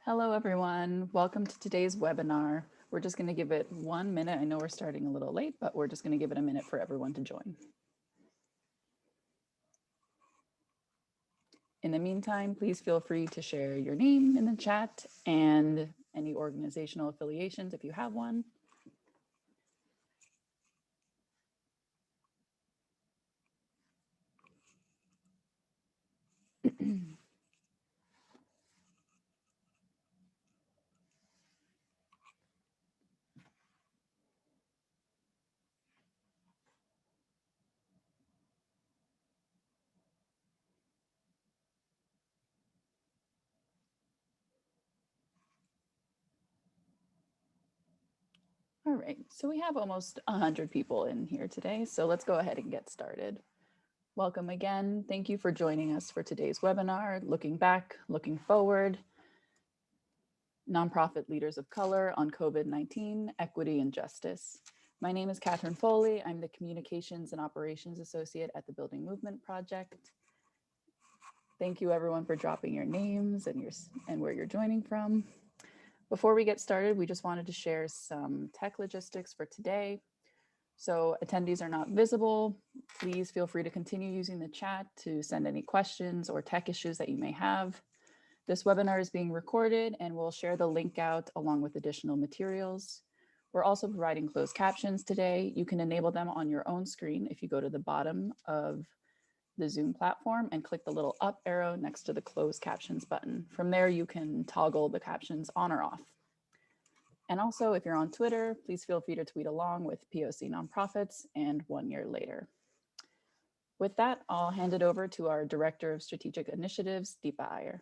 Hello, everyone. Welcome to today's webinar. We're just going to give it 1 minute. I know we're starting a little late, but we're just going to give it a minute for everyone to join. In the meantime, please feel free to share your name in the chat and any organizational affiliations if you have one. All right, so we have almost 100 people in here today, so let's go ahead and get started. Welcome again. Thank you for joining us for today's webinar, Looking Back, Looking Forward, Nonprofit Leaders of Color on COVID-19, Equity and Justice. My name is Catherine Foley. I'm the Communications and Operations Associate at the Building Movement Project. Thank you everyone for dropping your names and where you're joining from. Before we get started, we just wanted to share some tech logistics for today. So attendees are not visible. Please feel free to continue using the chat to send any questions or tech issues that you may have. This webinar is being recorded and we'll share the link out along with additional materials. We're also providing closed captions today. You can enable them on your own screen if you go to the bottom of the Zoom platform and click the little up arrow next to the closed captions button. From there, you can toggle the captions on or off. And also, if you're on Twitter, please feel free to tweet along with POC Nonprofits and 1 year later. With that, I'll hand it over to our Director of Strategic Initiatives, Deepa Iyer.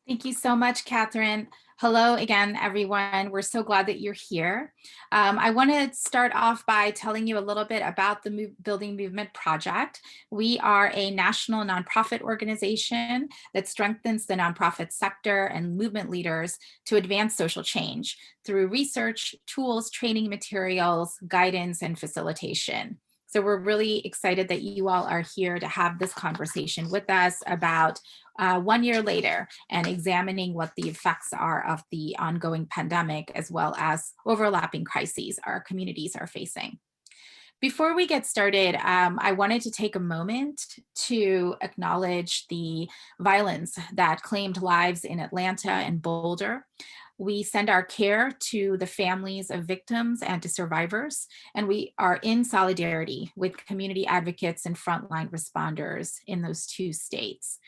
Thank you so much, Catherine. Hello again, everyone. We're so glad that you're here. I want to start off by telling you a little bit about the Building Movement Project. We are a national nonprofit organization that strengthens the nonprofit sector and movement leaders to advance social change through research, tools, training materials, guidance, and facilitation. So we're really excited that you all are here to have this conversation with us about 1 year later and examining what the effects are of the ongoing pandemic as well as overlapping crises our communities are facing. Before we get started, I wanted to take a moment to acknowledge the violence that claimed lives in Atlanta and Boulder. We send our care to the families of victims and to survivors, and we are in solidarity with community advocates and frontline responders in those two states.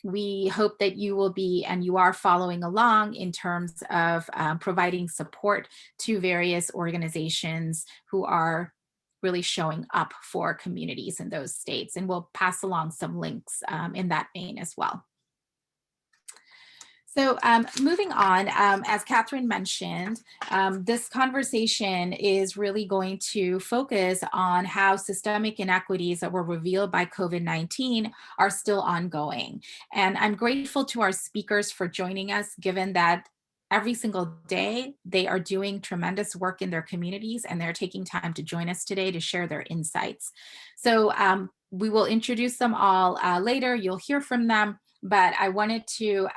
We hope that you will be, and you are following along in terms of providing support to various organizations who are really showing up for communities in those states. And we'll pass along some links in that vein as well. So moving on, as Catherine mentioned, this conversation is really going to focus on how systemic inequities that were revealed by COVID-19 are still ongoing. And I'm grateful to our speakers for joining us, given that every single day they are doing tremendous work in their communities and they're taking time to join us today to share their insights. So we will introduce them all later. You'll hear from them. But I wanted to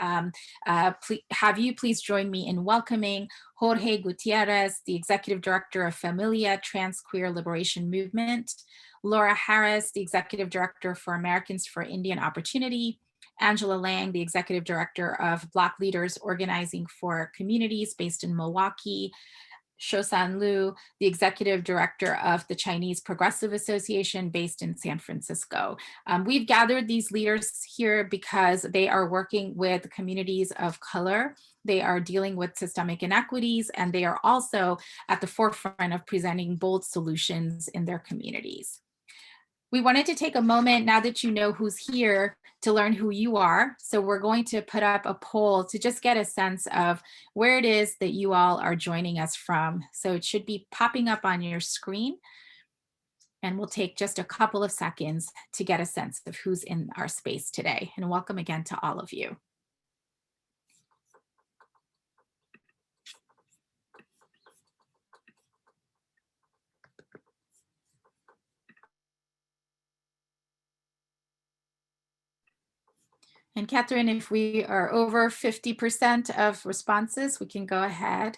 have you please join me in welcoming Jorge Gutierrez, the Executive Director of Familia, Trans Queer Liberation Movement, Laura Harris, the Executive Director for Americans for Indian Opportunity, Angela Lang, the Executive Director of BLOC Leaders Organizing for Communities based in Milwaukee, Shosan Liu, the Executive Director of the Chinese Progressive Association based in San Francisco. We've gathered these leaders here because they are working with communities of color. They are dealing with systemic inequities, and they are also at the forefront of presenting bold solutions in their communities. We wanted to take a moment, now that you know who's here, to learn who you are. So we're going to put up a poll to just get a sense of where it is that you all are joining us from. So it should be popping up on your screen. And we'll take just a couple of seconds to get a sense of who's in our space today. And welcome again to all of you. And Catherine, if we are over 50% of responses, we can go ahead.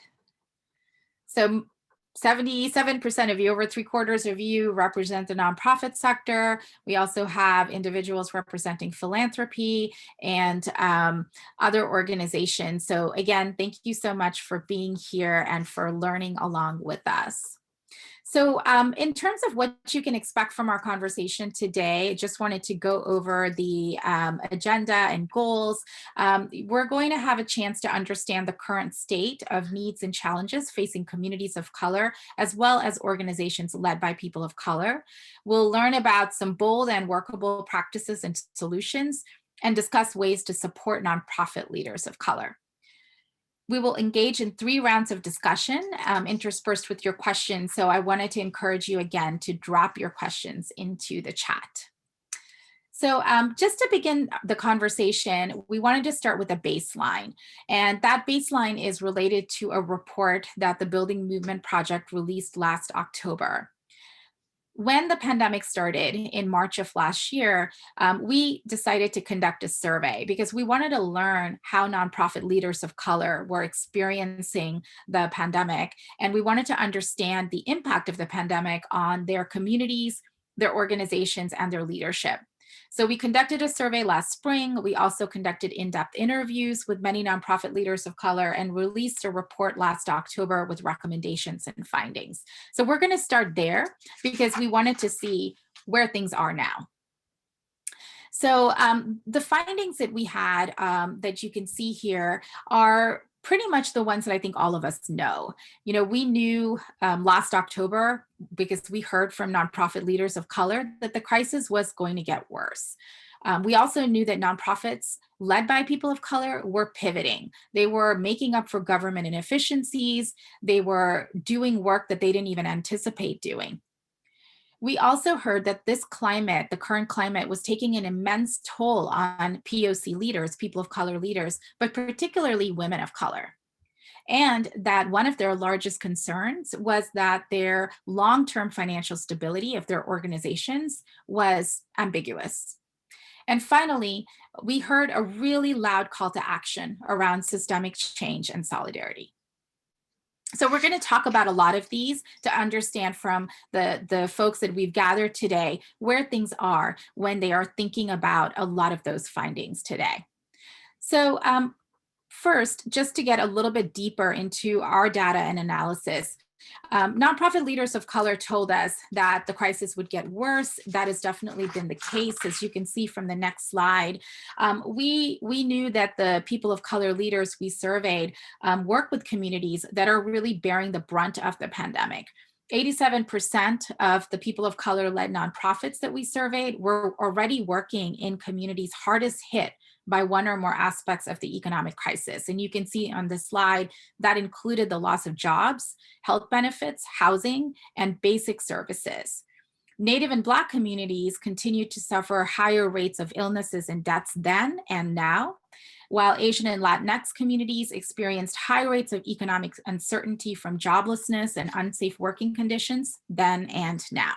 So 77% of you, over 3/4 of you, represent the nonprofit sector. We also have individuals representing philanthropy and other organizations. So again, thank you so much for being here and for learning along with us. So in terms of what you can expect from our conversation today, I just wanted to go over the agenda and goals. We're going to have a chance to understand the current state of needs and challenges facing communities of color, as well as organizations led by people of color. We'll learn about some bold and workable practices and solutions, and discuss ways to support nonprofit leaders of color. We will engage in 3 rounds of discussion interspersed with your questions. So I wanted to encourage you again to drop your questions into the chat. So just to begin the conversation, we wanted to start with a baseline. And that baseline is related to a report that the Building Movement Project released last October. When the pandemic started in March of last year, we decided to conduct a survey because we wanted to learn how nonprofit leaders of color were experiencing the pandemic. And we wanted to understand the impact of the pandemic on their communities, their organizations, and their leadership. So we conducted a survey last spring. We also conducted in-depth interviews with many nonprofit leaders of color and released a report last October with recommendations and findings. So we're going to start there because we wanted to see where things are now. So the findings that we had that you can see here are pretty much the ones that I think all of us know. You know, we knew last October, because we heard from nonprofit leaders of color, that the crisis was going to get worse. We also knew that nonprofits led by people of color were pivoting. They were making up for government inefficiencies. They were doing work that they didn't even anticipate doing. We also heard that this climate, the current climate, was taking an immense toll on POC leaders, people of color leaders, but particularly women of color. And that one of their largest concerns was that their long-term financial stability of their organizations was ambiguous. And finally, we heard a really loud call to action around systemic change and solidarity. So we're going to talk about a lot of these to understand from the folks that we've gathered today where things are when they are thinking about a lot of those findings today. So first, just to get a little bit deeper into our data and analysis, nonprofit leaders of color told us that the crisis would get worse. That has definitely been the case, as you can see from the next slide. We knew that the people of color leaders we surveyed work with communities that are really bearing the brunt of the pandemic. 87% of the people of color-led nonprofits that we surveyed were already working in communities hardest hit by one or more aspects of the economic crisis. And you can see on this slide that included the loss of jobs, health benefits, housing, and basic services. Native and Black communities continued to suffer higher rates of illnesses and deaths then and now, while Asian and Latinx communities experienced high rates of economic uncertainty from joblessness and unsafe working conditions then and now.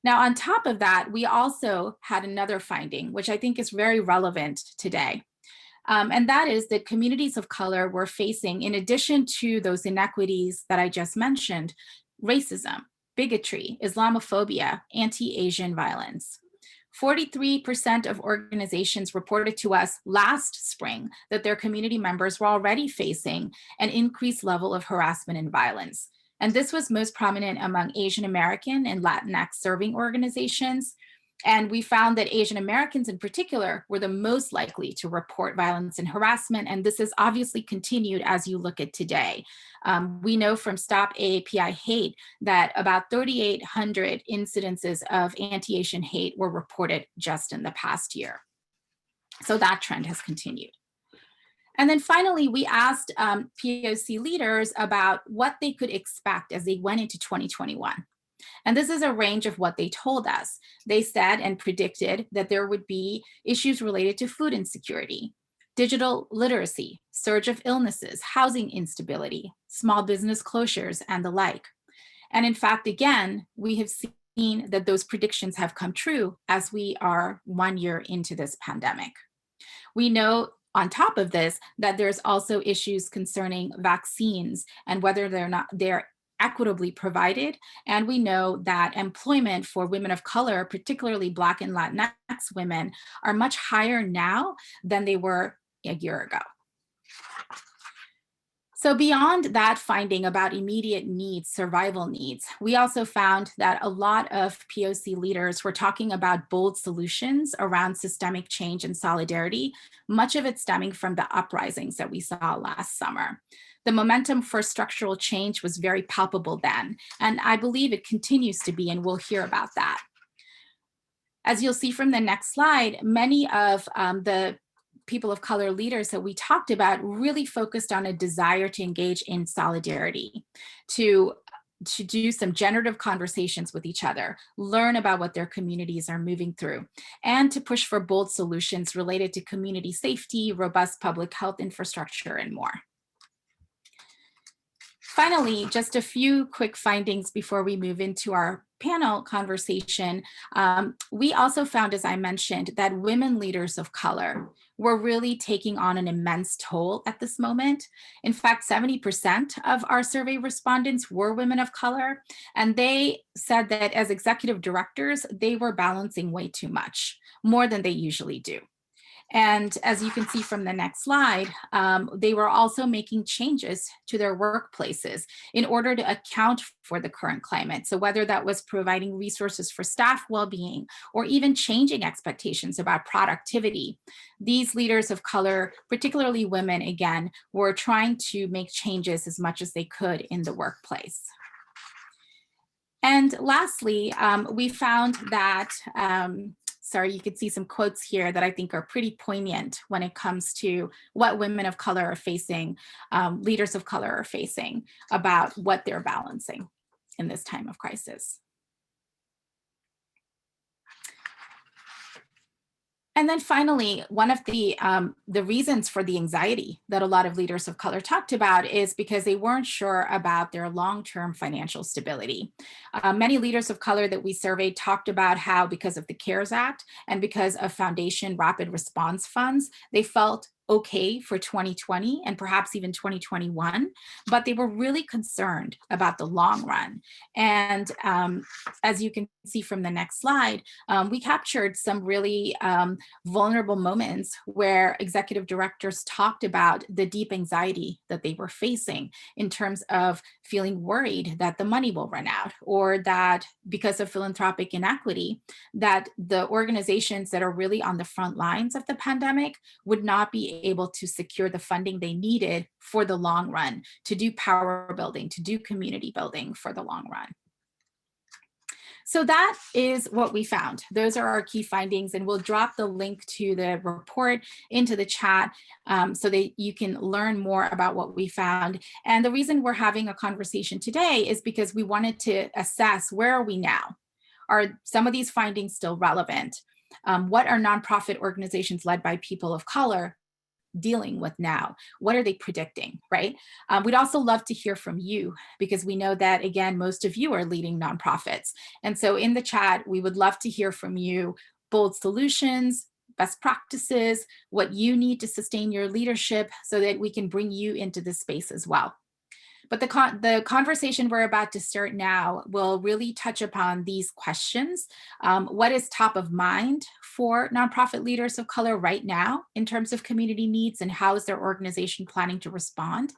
Now, on top of that, we also had another finding, which I think is very relevant today. And that is that communities of color were facing, in addition to those inequities that I just mentioned, racism, bigotry, Islamophobia, anti-Asian violence. 43% of organizations reported to us last spring that their community members were already facing an increased level of harassment and violence. And this was most prominent among Asian American and Latinx serving organizations. And we found that Asian Americans in particular were the most likely to report violence and harassment. And this has obviously continued as you look at today. We know from Stop AAPI Hate that about 3,800 incidences of anti-Asian hate were reported just in the past year. So that trend has continued. And then finally, we asked POC leaders about what they could expect as they went into 2021. And this is a range of what they told us. They said and predicted that there would be issues related to food insecurity, digital literacy, surge of illnesses, housing instability, small business closures, and the like. And in fact, again, we have seen that those predictions have come true as we are 1 year into this pandemic. We know on top of this that there's also issues concerning vaccines and whether they're equitably provided. And we know that employment for women of color, particularly Black and Latinx women, are much higher now than they were a year ago. So beyond that finding about immediate needs, survival needs, we also found that a lot of POC leaders were talking about bold solutions around systemic change and solidarity, much of it stemming from the uprisings that we saw last summer. The momentum for structural change was very palpable then, and I believe it continues to be, and we'll hear about that. As you'll see from the next slide, many of the people of color leaders that we talked about really focused on a desire to engage in solidarity, to do some generative conversations with each other, learn about what their communities are moving through, and to push for bold solutions related to community safety, robust public health infrastructure, and more. Finally, just a few quick findings before we move into our panel conversation. We also found, as I mentioned, that women leaders of color were really taking on an immense toll at this moment. In fact, 70% of our survey respondents were women of color, and they said that as executive directors, they were balancing way too much, more than they usually do. And as you can see from the next slide, they were also making changes to their workplaces in order to account for the current climate. So whether that was providing resources for staff well-being or even changing expectations about productivity, these leaders of color, particularly women, again, were trying to make changes as much as they could in the workplace. And lastly, we found that sorry, you can see some quotes here that I think are pretty poignant when it comes to what women of color are facing, leaders of color are facing about what they're balancing in this time of crisis. And then finally, one of the reasons for the anxiety that a lot of leaders of color talked about is because they weren't sure about their long-term financial stability. Many leaders of color that we surveyed talked about how, because of the CARES Act and because of Foundation Rapid Response Funds, they felt okay for 2020 and perhaps even 2021, but they were really concerned about the long run. And as you can see from the next slide, we captured some really vulnerable moments where executive directors talked about the deep anxiety that they were facing in terms of feeling worried that the money will run out, or that because of philanthropic inequity, that the organizations that are really on the front lines of the pandemic would not be able to secure the funding they needed for the long run, to do power building, to do community building for the long run. So that is what we found. Those are our key findings, and we'll drop the link to the report into the chat so that you can learn more about what we found. And the reason we're having a conversation today is because we wanted to assess, where are we now? Are some of these findings still relevant? What are nonprofit organizations led by people of color dealing with now? What are they predicting, right? We'd also love to hear from you, because we know that, again, most of you are leading nonprofits. And so in the chat, we would love to hear from you bold solutions, best practices, what you need to sustain your leadership so that we can bring you into this space as well. But the conversation we're about to start now will really touch upon these questions. What is top of mind for nonprofit leaders of color right now in terms of community needs, and how is their organization planning to respond?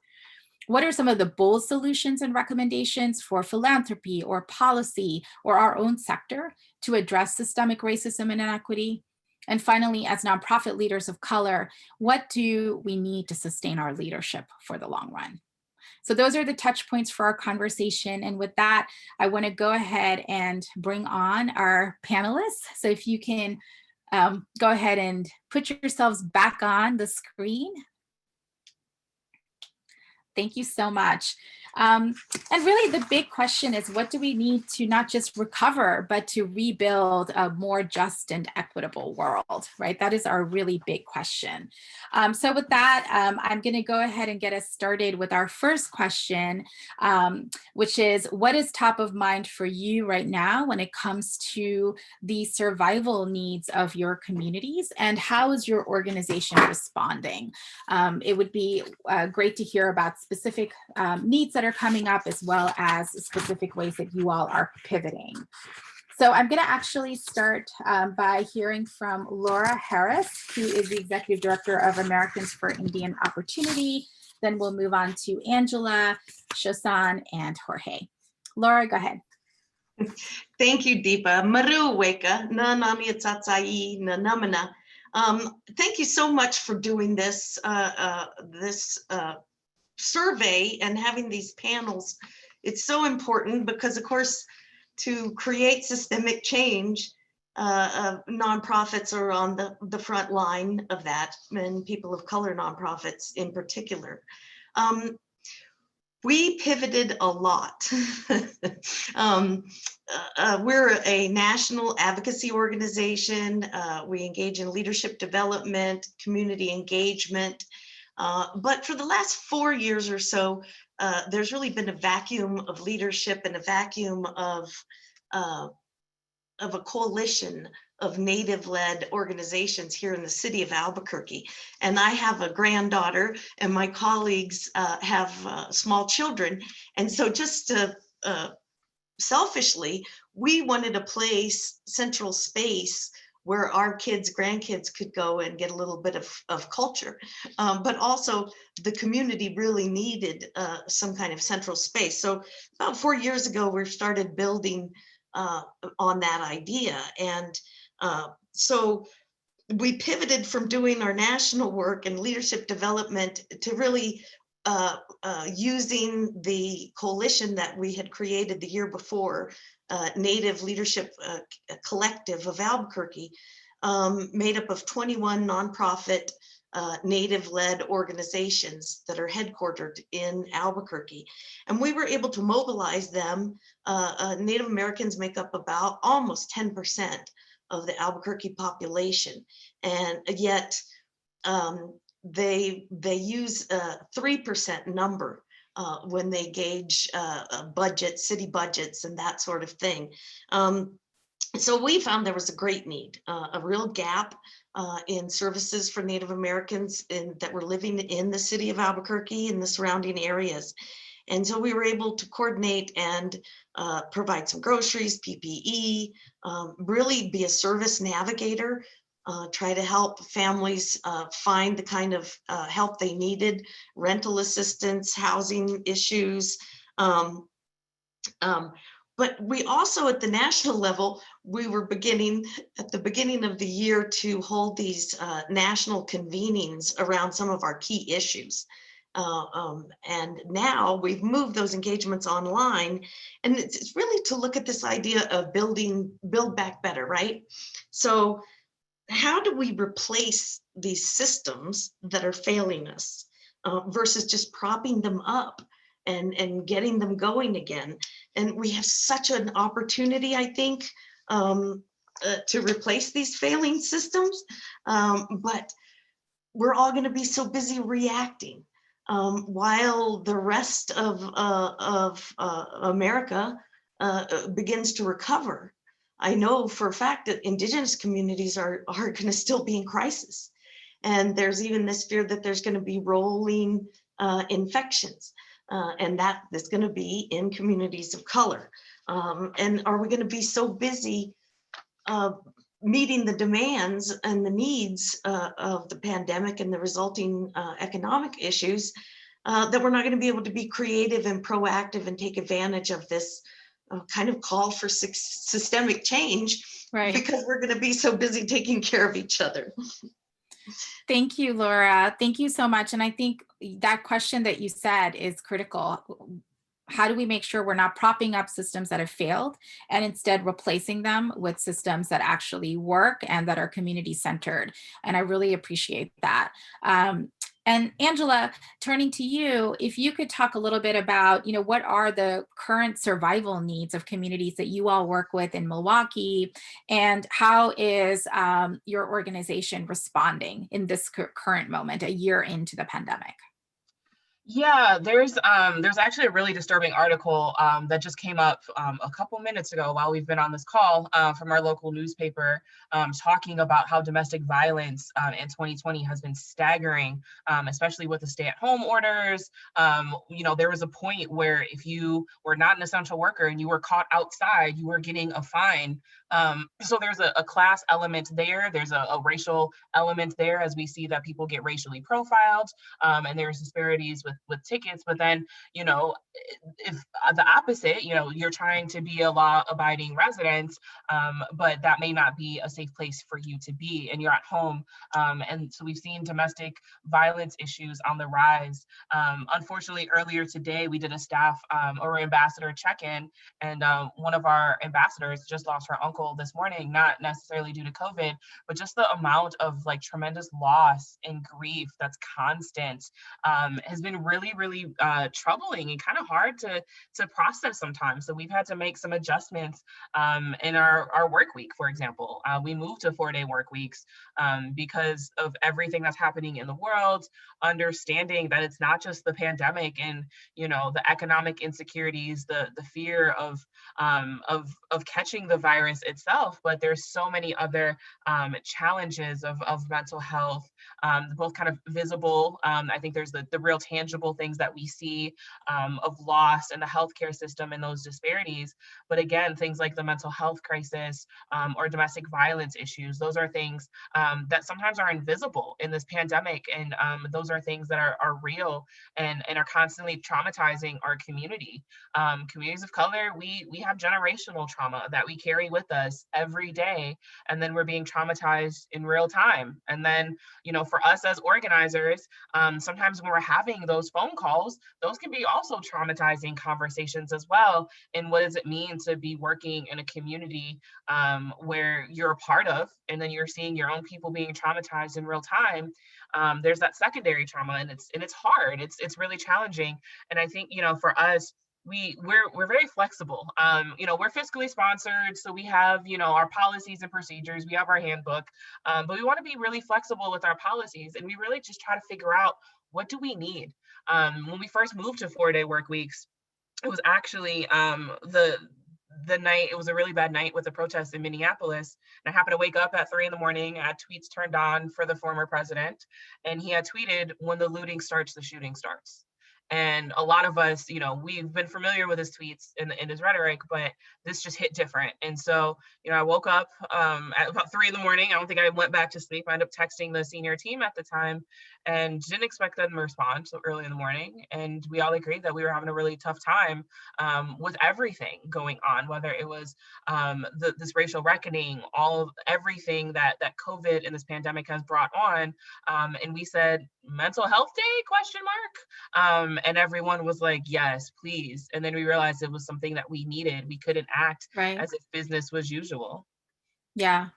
What are some of the bold solutions and recommendations for philanthropy or policy or our own sector to address systemic racism and inequity? And finally, as nonprofit leaders of color, what do we need to sustain our leadership for the long run? So those are the touch points for our conversation. And with that, I want to go ahead and bring on our panelists. So if you can go ahead and put yourselves back on the screen, Thank you so much. And really the big question is, what do we need to not just recover, but to rebuild a more just and equitable world, right? That is our really big question. So with that, I'm going to go ahead and get us started with our first question, which is, what is top of mind for you right now when it comes to the survival needs of your communities, and how is your organization responding? It would be great to hear about specific needs that are coming up, as well as specific ways that you all are pivoting. So I'm going to actually start by hearing from Laura Harris, who is the Executive Director of Americans for Indian Opportunity. Then we'll move on to Angela, Shosan, and Jorge. Laura, go ahead. Thank you, Deepa. Maru weka, na nami tsatsai na namana. Thank you so much for doing this survey and having these panels. It's so important because, of course, to create systemic change, nonprofits are on the front line of that, and people of color nonprofits in particular. We pivoted a lot. We're a national advocacy organization. We engage in leadership development, community engagement. But for the last 4 years or so, there's really been a vacuum of leadership and a vacuum of a coalition of Native-led organizations here in the city of Albuquerque. And I have a granddaughter, and my colleagues have small children. And so just selfishly, we wanted a place, central space, where our kids, grandkids could go and get a little bit of culture. But also the community really needed some kind of central space. So about 4 years ago, we started building on that idea. And so we pivoted from doing our national work and leadership development to really using the coalition that we had created the year before, Native Leadership Collective of Albuquerque, made up of 21 nonprofit Native-led organizations that are headquartered in Albuquerque. And we were able to mobilize them. Native Americans make up about almost 10% of the Albuquerque population. And yet they use a 3% number when they gauge budget, city budgets, and that sort of thing. So we found there was a great need, a real gap in services for Native Americans that were living in the city of Albuquerque and the surrounding areas. And so we were able to coordinate and provide some groceries, PPE, really be a service navigator, try to help families find the kind of help they needed, rental assistance, housing issues. But we also, at the national level, we were beginning at the beginning of the year to hold these national convenings around some of our key issues. And now we've moved those engagements online, and it's really to look at this idea of build back better, right? So how do we replace these systems that are failing us versus just propping them up and getting them going again? And we have such an opportunity, I think, to replace these failing systems, but we're all going to be so busy reacting while the rest of America begins to recover. I know for a fact that Indigenous communities are going to still be in crisis. And there's even this fear that there's going to be rolling infections, and that is going to be in communities of color. And are we going to be so busy meeting the demands and the needs of the pandemic and the resulting economic issues that we're not going to be able to be creative and proactive and take advantage of this kind of call for systemic change, right? Because we're going to be so busy taking care of each other. Thank you, Laura. Thank you so much. And I think that question that you said is critical. How do we make sure we're not propping up systems that have failed and instead replacing them with systems that actually work and that are community centered? And I really appreciate that. And Angela, turning to you, if you could talk a little bit about, what are the current survival needs of communities that you all work with in Milwaukee, and how is your organization responding in this current moment, a year into the pandemic? Yeah, there's actually a really disturbing article that just came up a couple minutes ago while we've been on this call from our local newspaper, talking about how domestic violence in 2020 has been staggering, especially with the stay-at-home orders. There was a point where if you were not an essential worker and you were caught outside, you were getting a fine. So there's a class element there. There's a racial element there, as we see that people get racially profiled, and there's disparities with tickets. But then, if the opposite, you're trying to be a law-abiding resident, but that may not be a safe place for you to be, and you're at home. And so we've seen domestic violence issues on the rise. Unfortunately, earlier today, we did a staff or ambassador check-in, and one of our ambassadors just lost her uncle this morning, not necessarily due to COVID, but just the amount of tremendous loss and grief that's constant has been really, really troubling and kind of hard to process sometimes. So we've had to make some adjustments in our work week, for example. We moved to 4-day work weeks because of everything that's happening in the world, understanding that it's not just the pandemic and the economic insecurities, the fear of catching the virus itself, but there's so many other challenges of mental health, both kind of visible. I think there's the real tangible things that we see of loss in the healthcare system and those disparities. But again, things like the mental health crisis or domestic violence issues, those are things that sometimes are invisible in this pandemic. And those are things that are real and are constantly traumatizing our community. Communities of color, we have generational trauma that we carry with us every day. And then we're being traumatized in real time. And then, for us as organizers, sometimes when we're having those phone calls, those can be also traumatizing conversations as well. And what does it mean to be working in a community where you're a part of, and then you're seeing your own people being traumatized in real time? There's that secondary trauma, and it's hard. It's really challenging. And I think, for us, we're very flexible. We're fiscally sponsored, so we have, our policies and procedures, we have our handbook, but we want to be really flexible with our policies, and we really just try to figure out, what do we need? When we first moved to 4-day work weeks, it was actually the night, it was a really bad night with the protests in Minneapolis. And I happened to wake up at 3 a.m, I had tweets turned on for the former president, and he had tweeted, "When the looting starts, the shooting starts." And a lot of us, we've been familiar with his tweets and his rhetoric, but this just hit different. And so, I woke up at about 3 a.m. I don't think I went back to sleep. I ended up texting the senior team at the time and didn't expect them to respond so early in the morning. And we all agreed that we were having a really tough time with everything going on, whether it was this racial reckoning, everything that COVID and this pandemic has brought on. And we said, "Mental health day, ? And everyone was like, "Yes, please." And then we realized it was something that we needed. We couldn't act as if business was usual. Yeah.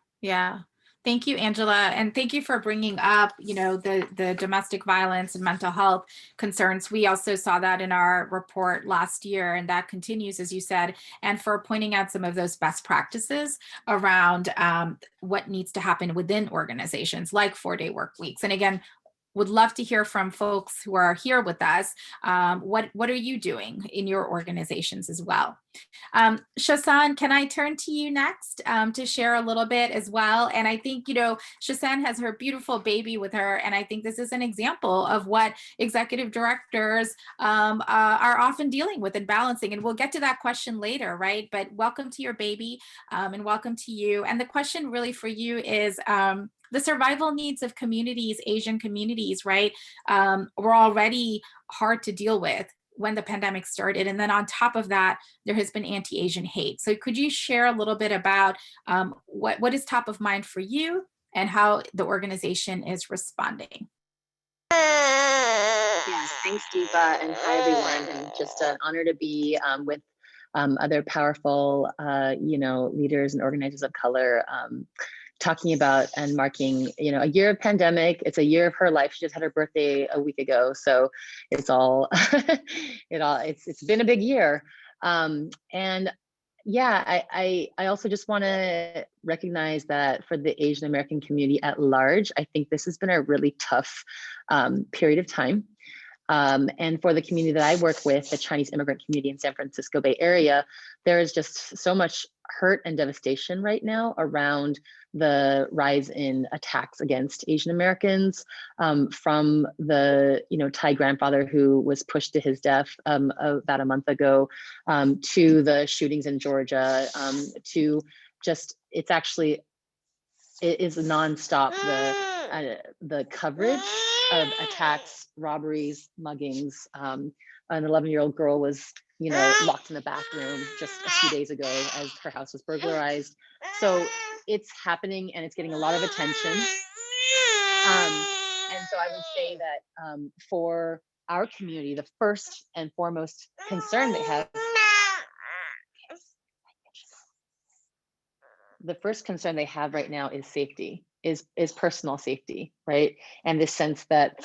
Thank you, Angela. And thank you for bringing up, the domestic violence and mental health concerns. We also saw that in our report last year, and that continues, as you said, and for pointing out some of those best practices around what needs to happen within organizations like 4-day work weeks. And again, would love to hear from folks who are here with us. What are you doing in your organizations as well? Shasan, can I turn to you next to share a little bit as well? And I think, Shasan has her beautiful baby with her, and I think this is an example of what executive directors are often dealing with and balancing. And we'll get to that question later, right? But welcome to your baby and welcome to you. And the question really for you is, the survival needs of communities, Asian communities, right, were already hard to deal with when the pandemic started. And then on top of that, there has been anti-Asian hate. So could you share a little bit about what is top of mind for you and how the organization is responding? Yes, thanks, Deepa, and hi, everyone. And just an honor to be with other powerful, leaders and organizers of color talking about and marking, a year of pandemic. It's a year of her life. She just had her birthday a week ago, so it's all, it's been a big year. And yeah, I also just want to recognize that for the Asian American community at large, I think this has been a really tough period of time. And for the community that I work with, the Chinese immigrant community in San Francisco Bay Area, there is just so much hurt and devastation right now around the rise in attacks against Asian Americans, from the Thai grandfather who was pushed to his death about a month ago, to the shootings in Georgia, to just it is nonstop, the coverage of attacks, robberies, muggings. An 11-year-old girl was locked in the bathroom just a few days ago as her house was burglarized. So it's happening and it's getting a lot of attention. And so I would say that for our community, the first and foremost concern they have, right now is safety, is personal safety, right? And the sense that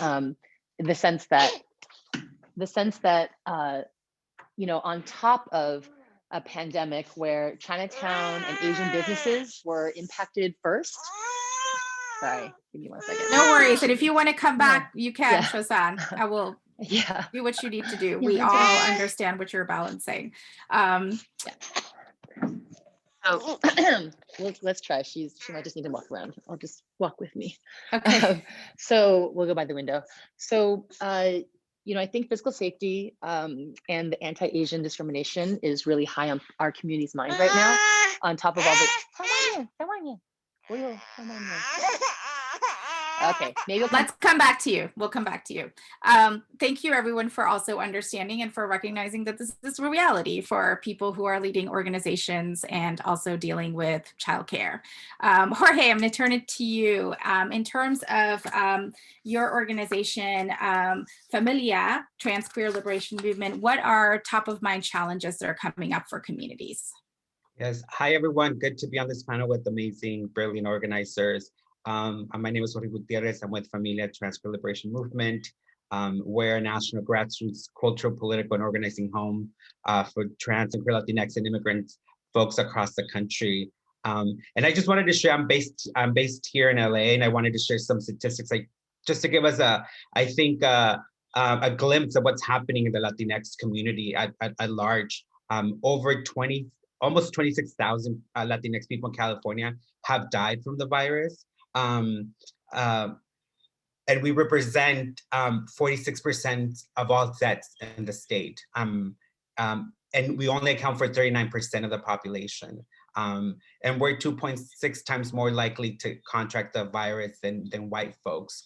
on top of a pandemic where Chinatown and Asian businesses were impacted first. Sorry, give me 1 second. No worries. And if you want to come back, you can, Yeah. Shosan. I will do what you need to do. We all understand what you're balancing. So let's try. She might just need to walk around. I'll just walk with me. Okay. So we'll go by the window. So I think physical safety and the anti-Asian discrimination is really high on our community's mind right now. On top of all the, okay, maybe let's come back to you. We'll come back to you. Thank you everyone for also understanding and for recognizing that this is a reality for people who are leading organizations and also dealing with childcare. Jorge, I'm going to turn it to you. In terms of your organization, Familia, Trans Queer Liberation Movement, what are top of mind challenges that are coming up for communities? Yes, hi everyone. Good to be on this panel with amazing, brilliant organizers. My name is Jorge Gutierrez. I'm with Familia, Trans Queer Liberation Movement. We're a national grassroots cultural, political, and organizing home for trans and queer Latinx and immigrant folks across the country. And I just wanted to share, I'm based here in LA, and I wanted to share some statistics, just to give us a glimpse of what's happening in the Latinx community at large. Almost 26,000 Latinx people in California have died from the virus. And we represent 46% of all deaths in the state. And we only account for 39% of the population. And we're 2.6 times more likely to contract the virus than white folks.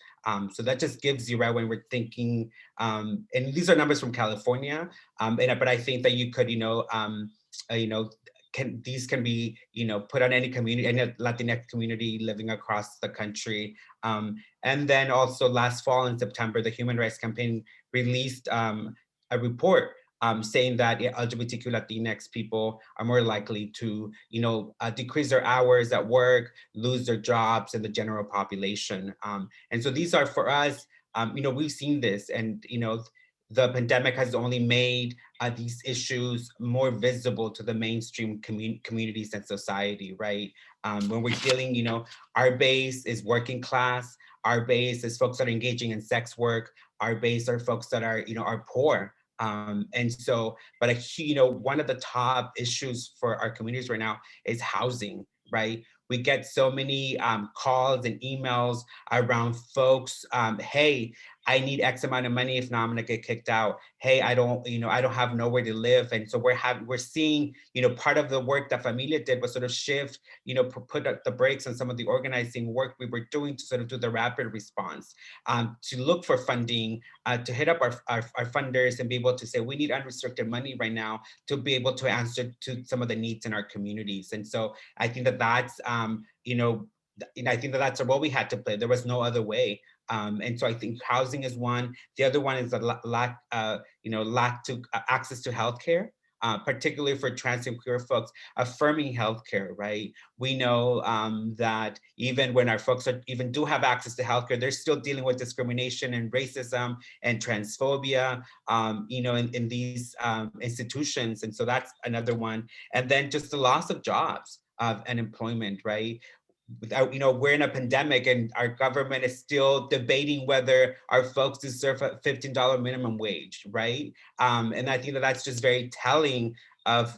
So that just gives you, right, when we're thinking, and these are numbers from California, but I think that you could, these can be, put on any community, any Latinx community living across the country. And then also last fall in September, the Human Rights Campaign released a report saying that LGBTQ Latinx people are more likely to, decrease their hours at work, lose their jobs in the general population. And so these are for us, we've seen this, and, the pandemic has only made these issues more visible to the mainstream communities and society, right? When we're dealing, our base is working class, our base is folks that are engaging in sex work, our base are folks that are, are poor. And so, but one of the top issues for our communities right now is housing, right? We get so many calls and emails around folks, hey, I need X amount of money, if not, I'm gonna get kicked out. Hey, I don't have nowhere to live. And so we're seeing, part of the work that Familia did was sort of shift, put the brakes on some of the organizing work we were doing to sort of do the rapid response, to look for funding, to hit up our funders and be able to say, we need unrestricted money right now to be able to answer to some of the needs in our communities. And so I think that that's, I think that that's a role we had to play. There was no other way. And so I think housing is one. The other one is the lack to access to healthcare. particularly for trans and queer folks, affirming healthcare, right? We know that even when our folks even do have access to healthcare, they're still dealing with discrimination and racism and transphobia, in these institutions. And so that's another one. And then just the loss of jobs and employment, right? Without, we're in a pandemic and our government is still debating whether our folks deserve a $15 minimum wage, right? And I think that that's just very telling of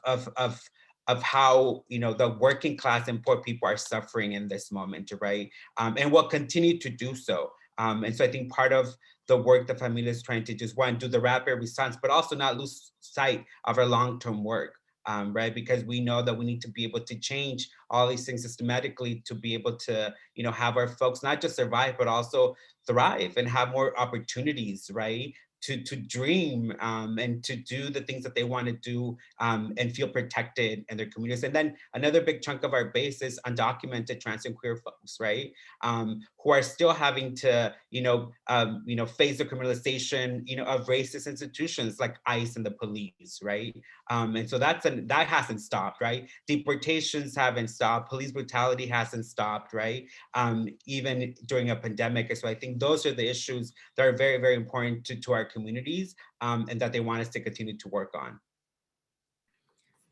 how, the working class and poor people are suffering in this moment, right? And will continue to do so. And so I think part of the work that Familia is trying to just, one, do the rapid response, but also not lose sight of our long-term work. Right? Because we know that we need to be able to change all these things systematically to be able to, have our folks not just survive, but also thrive and have more opportunities, right? To dream and to do the things that they want to do and feel protected in their communities. And then another big chunk of our base is undocumented trans and queer folks, right? Who are still having to, face the criminalization, of racist institutions like ICE and the police, right? And so that hasn't stopped, right? Deportations haven't stopped. Police brutality hasn't stopped, right? Even during a pandemic. So I think those are the issues that are very, very important to our communities and that they want us to continue to work on.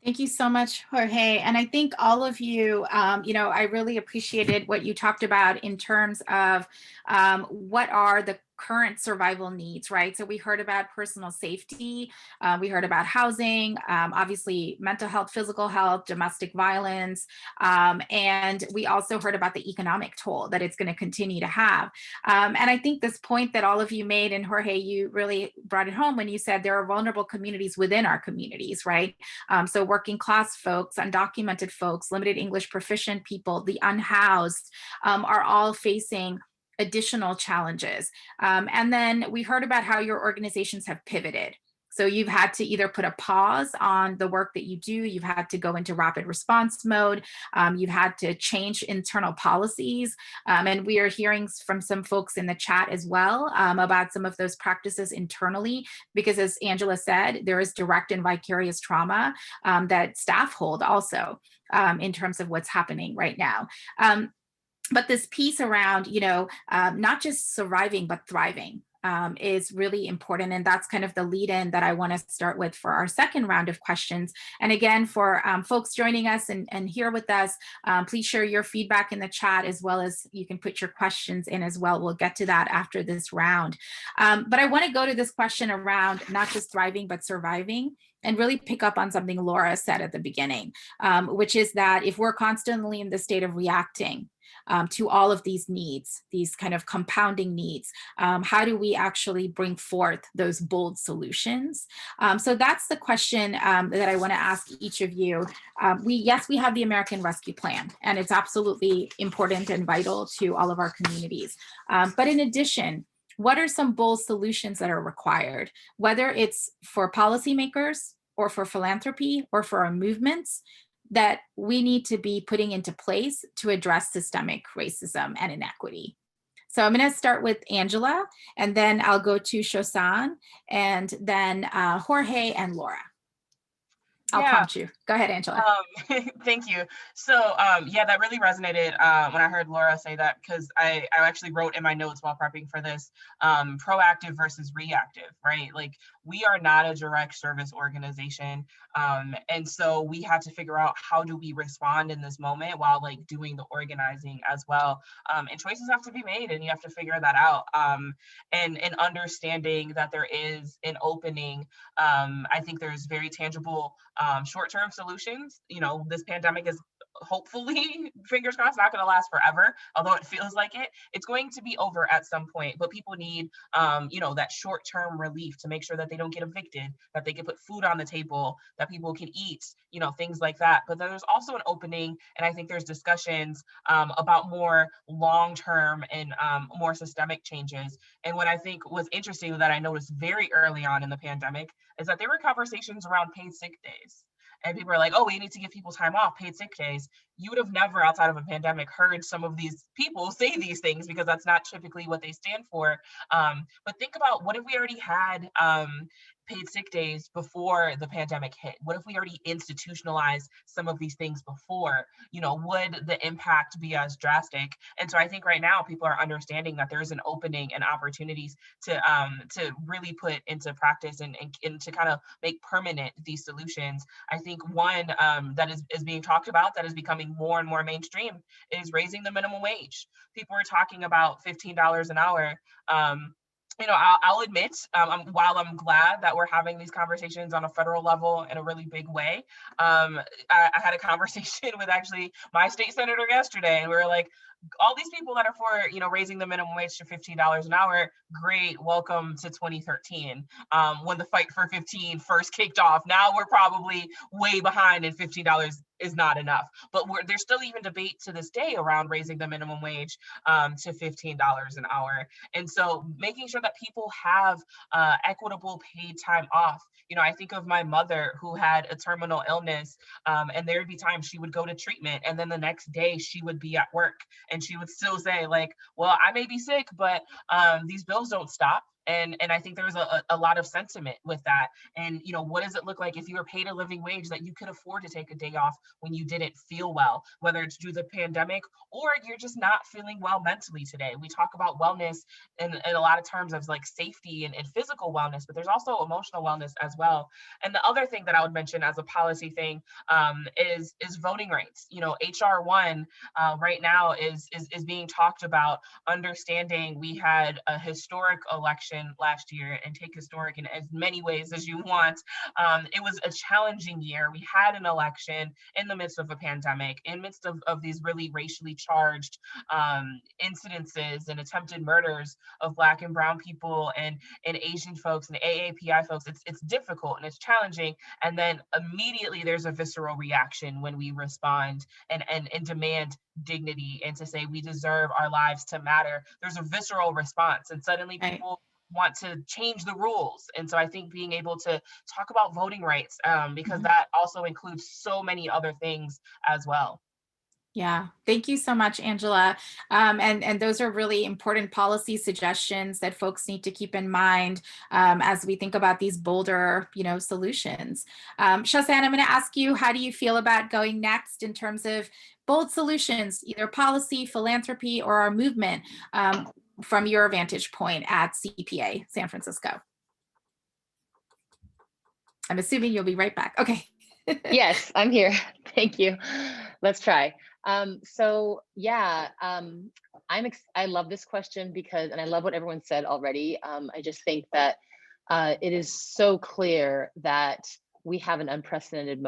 Thank you so much, Jorge. And I think all of you, I really appreciated what you talked about in terms of what are the current survival needs, right? So we heard about personal safety, we heard about housing, obviously mental health, physical health, domestic violence, and we also heard about the economic toll that it's going to continue to have. And I think this point that all of you made, and Jorge, you really brought it home when you said there are vulnerable communities within our communities, right? So working class folks, undocumented folks, limited English proficient people, the unhoused are all facing additional challenges. And then we heard about how your organizations have pivoted. So you've had to either put a pause on the work that you do, you've had to go into rapid response mode, you've had to change internal policies. And we are hearing from some folks in the chat as well about some of those practices internally, because as Angela said, there is direct and vicarious trauma that staff hold also in terms of what's happening right now. But this piece around, not just surviving, but thriving is really important. And that's kind of the lead in that I want to start with for our second round of questions. And again, for folks joining us and here with us, please share your feedback in the chat, as well as you can put your questions in as well. We'll get to that after this round. But I want to go to this question around not just thriving, but surviving, and really pick up on something Laura said at the beginning, which is that if we're constantly in the state of reacting to all of these needs, these kind of compounding needs, how do we actually bring forth those bold solutions? So that's the question that I want to ask each of you. We have the American Rescue Plan, and it's absolutely important and vital to all of our communities. But in addition, what are some bold solutions that are required, whether it's for policymakers or for philanthropy or for our movements, that we need to be putting into place to address systemic racism and inequity? So I'm going to start with Angela, and then I'll go to Shosan, and then Jorge and Laura. I'll prompt you. Go ahead, Angela. Thank you. So that really resonated when I heard Laura say that, because I actually wrote in my notes while prepping for this, proactive versus reactive, right? Like, we are not a direct service organization. And so we had to figure out, how do we respond in this moment while like doing the organizing as well. And choices have to be made, and you have to figure that out. And understanding that there is an opening, I think there's very tangible short-term solutions. This pandemic is hopefully, fingers crossed, not going to last forever, although it feels like it. It's going to be over at some point, but people need, that short-term relief to make sure that they don't get evicted, that they can put food on the table, that people can eat, things like that. But then there's also an opening, and I think there's discussions about more long-term and more systemic changes. And what I think was interesting that I noticed very early on in the pandemic is that there were conversations around paid sick days. And people are like, oh, we need to give people time off, paid sick days. You would have never, outside of a pandemic, heard some of these people say these things, because that's not typically what they stand for. But think about, what if we already had paid sick days before the pandemic hit? What if we already institutionalized some of these things before? Would the impact be as drastic? And so I think right now people are understanding that there's an opening and opportunities to really put into practice and to kind of make permanent these solutions. I think one that is being talked about, that is becoming more and more mainstream, is raising the minimum wage. People are talking about $15 an hour. I'll admit, while I'm glad that we're having these conversations on a federal level in a really big way, I had a conversation with actually my state senator yesterday, and we were like, all these people that are for, raising the minimum wage to $15 an hour, great, welcome to 2013, when the fight for 15 first kicked off. Now we're probably way behind, and $15 is not enough. But there's still even debate to this day around raising the minimum wage to $15 an hour. And so making sure that people have equitable paid time off. I think of my mother who had a terminal illness, and there would be times she would go to treatment, and then the next day she would be at work, and she would still say, like, well, I may be sick, but these bills don't stop. And I think there's a lot of sentiment with that. And, what does it look like if you were paid a living wage that you could afford to take a day off when you didn't feel well, whether it's due to the pandemic or you're just not feeling well mentally today? We talk about wellness in a lot of terms of like safety and physical wellness, but there's also emotional wellness as well. And the other thing that I would mention as a policy thing is voting rights. HR 1 right now is being talked about, understanding we had a historic election last year, and take historic in as many ways as you want. It was a challenging year. We had an election in the midst of a pandemic, in midst of these really racially charged incidences and attempted murders of Black and Brown people and Asian folks and AAPI folks. It's difficult and it's challenging. And then immediately there's a visceral reaction when we respond and demand dignity and to say we deserve our lives to matter. There's a visceral response, and suddenly people want to change the rules. And so I think being able to talk about voting rights, because that also includes so many other things as well. Yeah, thank you so much, Angela. And those are really important policy suggestions that folks need to keep in mind as we think about these bolder, solutions. Shahzan, I'm going to ask you, how do you feel about going next in terms of bold solutions, either policy, philanthropy, or our movement, from your vantage point at CPA San Francisco? I'm assuming you'll be right back. Okay. Yes, I'm here. Thank you. Let's try. I love this question because, and I love what everyone said already. I just think that it is so clear that we have an unprecedented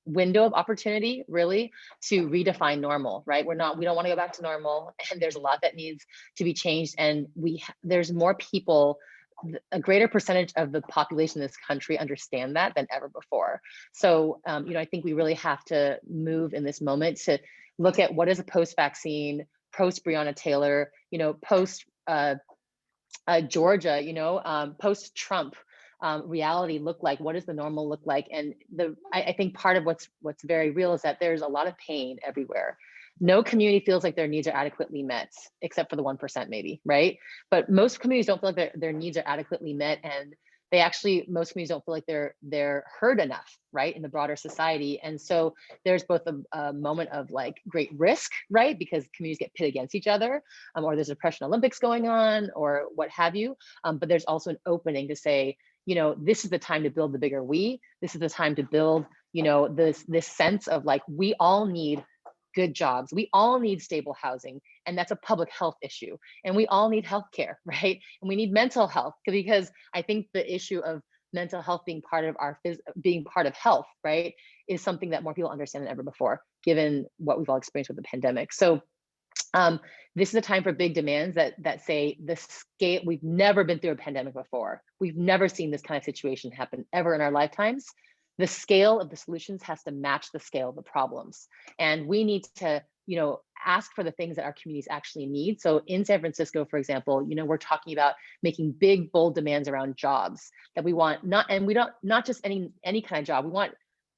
window of opportunity, really, to redefine normal, right? We don't want to go back to normal, and there's a lot that needs to be changed. And there's more people, a greater percentage of the population in this country understand that than ever before. So, I think we really have to move in this moment to look at what is a post-vaccine, post-Breonna Taylor, post Georgia, post-Trump reality look like? What does the normal look like? And I think part of what's very real is that there's a lot of pain everywhere. No community feels like their needs are adequately met, except for the 1% maybe, right? But most communities don't feel like their needs are adequately met, and most communities don't feel like they're heard enough, right, in the broader society. And so there's both a moment of like great risk, right, because communities get pit against each other, or there's a Depression Olympics going on, or what have you. But there's also an opening to say, this is the time to build the bigger we. This is the time to build, this sense of like, we all need good jobs. We all need stable housing, and that's a public health issue. And we all need healthcare, right? And we need mental health, because I think the issue of mental health being part of health, right, is something that more people understand than ever before, given what we've all experienced with the pandemic. So this is a time for big demands that say the scale. We've never been through a pandemic before. We've never seen this kind of situation happen ever in our lifetimes. The scale of the solutions has to match the scale of the problems. And we need to, ask for the things that our communities actually need. So in San Francisco, for example, we're talking about making big, bold demands around jobs that we want, not just any kind of job. We want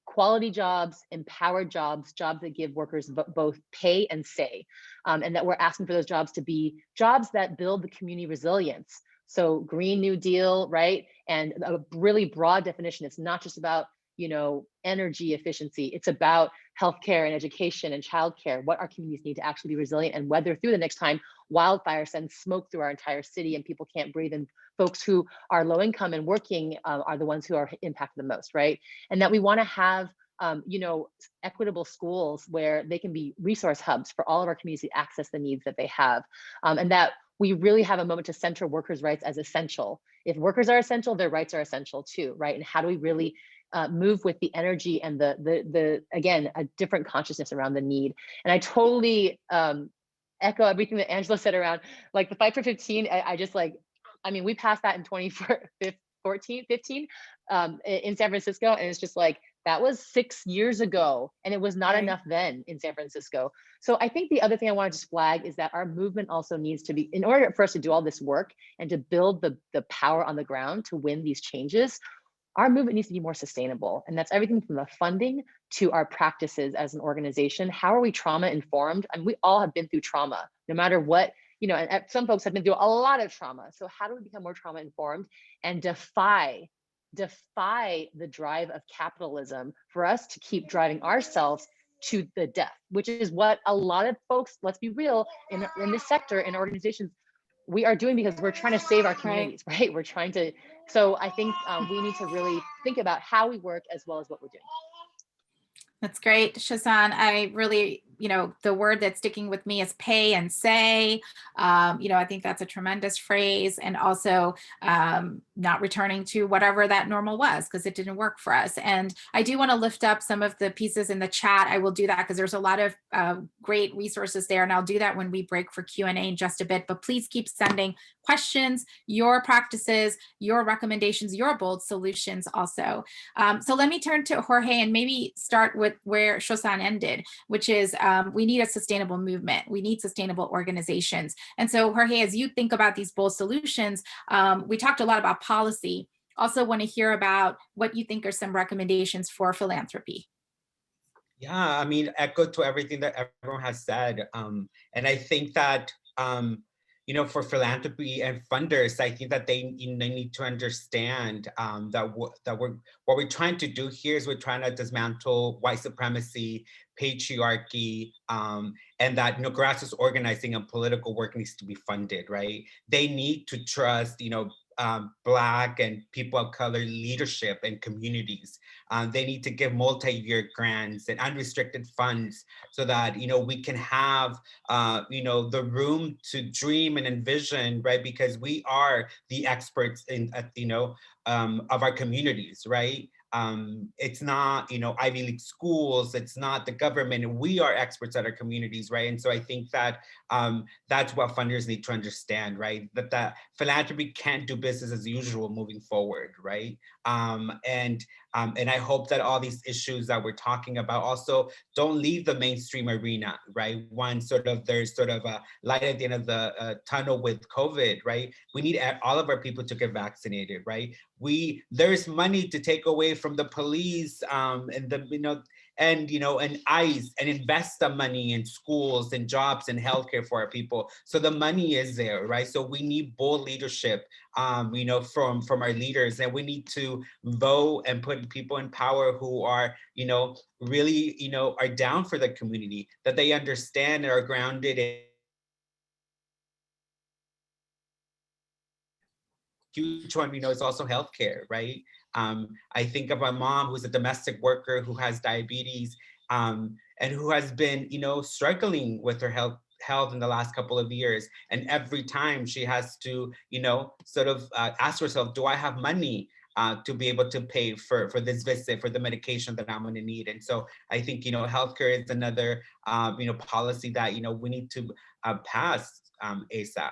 quality jobs, empowered jobs that give workers both pay and say, and that we're asking for those jobs to be jobs that build the community resilience. So Green New Deal, right? And a really broad definition. It's not just about, you know, energy efficiency. It's about healthcare and education and childcare, what our communities need to actually be resilient and weather through the next time wildfire sends smoke through our entire city and people can't breathe, and folks who are low income and working are the ones who are impacted the most, right? And that we want to have you know, equitable schools where they can be resource hubs for all of our communities to access the needs that they have. And that we really have a moment to center workers' rights as essential. If workers are essential, their rights are essential too, right? And how do we really move with the energy and the again, a different consciousness around the need. And I totally echo everything that Angela said around like the fight for 15. I just like, I mean, we passed that in 2014, 15 in San Francisco. And it's just like, that was 6 years ago, and it was not enough then in San Francisco. So I think the other thing I want to just flag is that our movement also needs to be, in order for us to do all this work and to build the power on the ground to win these changes, our movement needs to be more sustainable. And that's everything from the funding to our practices as an organization. How are we trauma informed? I mean, we all have been through trauma, no matter what, you know, and some folks have been through a lot of trauma. So how do we become more trauma informed and defy the drive of capitalism for us to keep driving ourselves to the death, which is what a lot of folks, let's be real, in this sector, in organizations, we are doing because we're trying to save our communities, right? We're trying to, so I think we need to really think about how we work as well as what we're doing. That's great, Shazan. I really, you know, the word that's sticking with me is pay and say. You know, I think that's a tremendous phrase, and also not returning to whatever that normal was because it didn't work for us. And I do want to lift up some of the pieces in the chat. I will do that because there's a lot of great resources there, and I'll do that when we break for Q&A in just a bit. But please keep sending questions, your practices, your recommendations, your bold solutions also. So let me turn to Jorge and maybe start with where Shazan ended, which is we need a sustainable movement. We need sustainable organizations. And so Jorge, as you think about these bold solutions, we talked a lot about policy. Also want to hear about what you think are some recommendations for philanthropy. Yeah, I mean, echo to everything that everyone has said. And I think that, you know, for philanthropy and funders, I think that they need to understand that what we're trying to do here is we're trying to dismantle white supremacy, patriarchy, and that, you know, grassroots organizing and political work needs to be funded, right? They need to trust, you know, Black and people of color leadership and communities. They need to give multi-year grants and unrestricted funds so that, you know, we can have, you know, the room to dream and envision, right? Because we are the experts in, you know, of our communities, right? It's not, you know, Ivy League schools, it's not the government. We are experts at our communities, right? And so I think that that's what funders need to understand, right? That philanthropy can't do business as usual moving forward, right? And I hope that all these issues that we're talking about also don't leave the mainstream arena, right? One, there's sort of a light at the end of the tunnel with COVID, right? We need all of our people to get vaccinated, right? There's money to take away from the police and the, you know, and ICE, and invest the money in schools and jobs and healthcare for our people. So the money is there, right? So we need bold leadership, you know, from our leaders, and we need to vote and put people in power who are, you know, really, you know, are down for the community, that they understand and are grounded in. Huge one, you know, is also healthcare, right? I think of my mom, who's a domestic worker who has diabetes, and who has been, you know, struggling with her health in the last couple of years. And every time she has to, you know, sort of ask herself, do I have money to be able to pay for this visit, for the medication that I'm going to need? And so I think, you know, healthcare is another, you know, policy that, you know, we need to pass ASAP.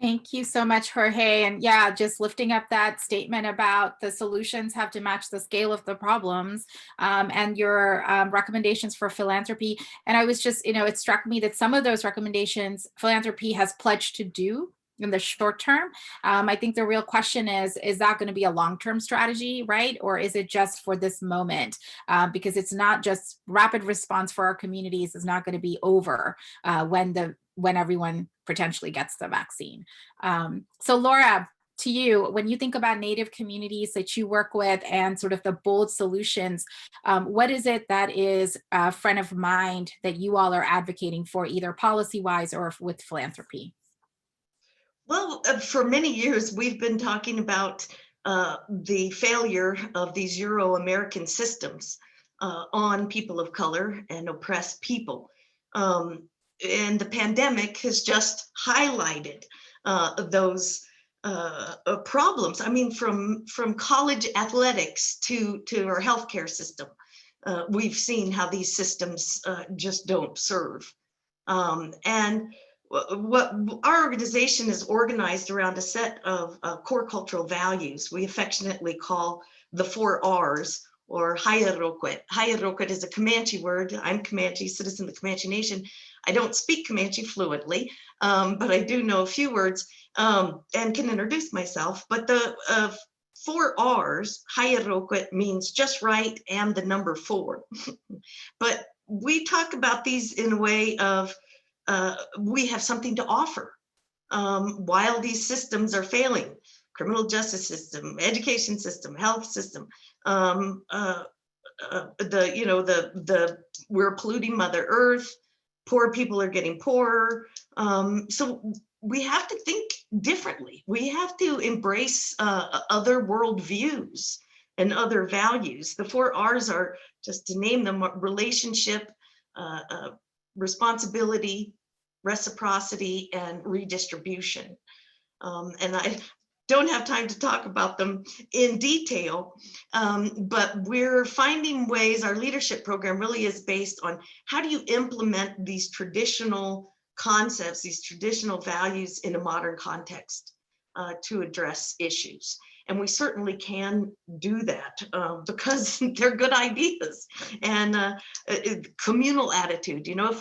Thank you so much, Jorge. And yeah, just lifting up that statement about the solutions have to match the scale of the problems, and your recommendations for philanthropy. And I was just, you know, it struck me that some of those recommendations philanthropy has pledged to do in the short term. I think the real question is that going to be a long-term strategy, right? Or is it just for this moment? Because it's not just rapid response for our communities is not going to be over when the when everyone potentially gets the vaccine. So Laura, to you, when you think about Native communities that you work with and sort of the bold solutions, what is it that is front of mind that you all are advocating for, either policy-wise or with philanthropy? Well, for many years, we've been talking about the failure of these Euro-American systems on people of color and oppressed people. And the pandemic has just highlighted those problems. I mean, from college athletics to our healthcare system, we've seen how these systems just don't serve. And what our organization is organized around a set of core cultural values we affectionately call the 4 R's, or Hayaroquet. Hayaroquet is a Comanche word. I'm Comanche, citizen of the Comanche Nation. I don't speak Comanche fluently, but I do know a few words and can introduce myself. But the 4 R's, Hayaroquet, means just right and the number 4. But we talk about these in a way of we have something to offer while these systems are failing. Criminal justice system, education system, health system, we're polluting Mother Earth, poor people are getting poorer. So we have to think differently. We have to embrace other worldviews and other values. The 4 R's are, just to name them, relationship, responsibility, reciprocity, and redistribution. And I don't have time to talk about them in detail, but we're finding ways. Our leadership program really is based on how do you implement these traditional concepts, these traditional values in a modern context to address issues. And we certainly can do that because they're good ideas. And communal attitude, you know,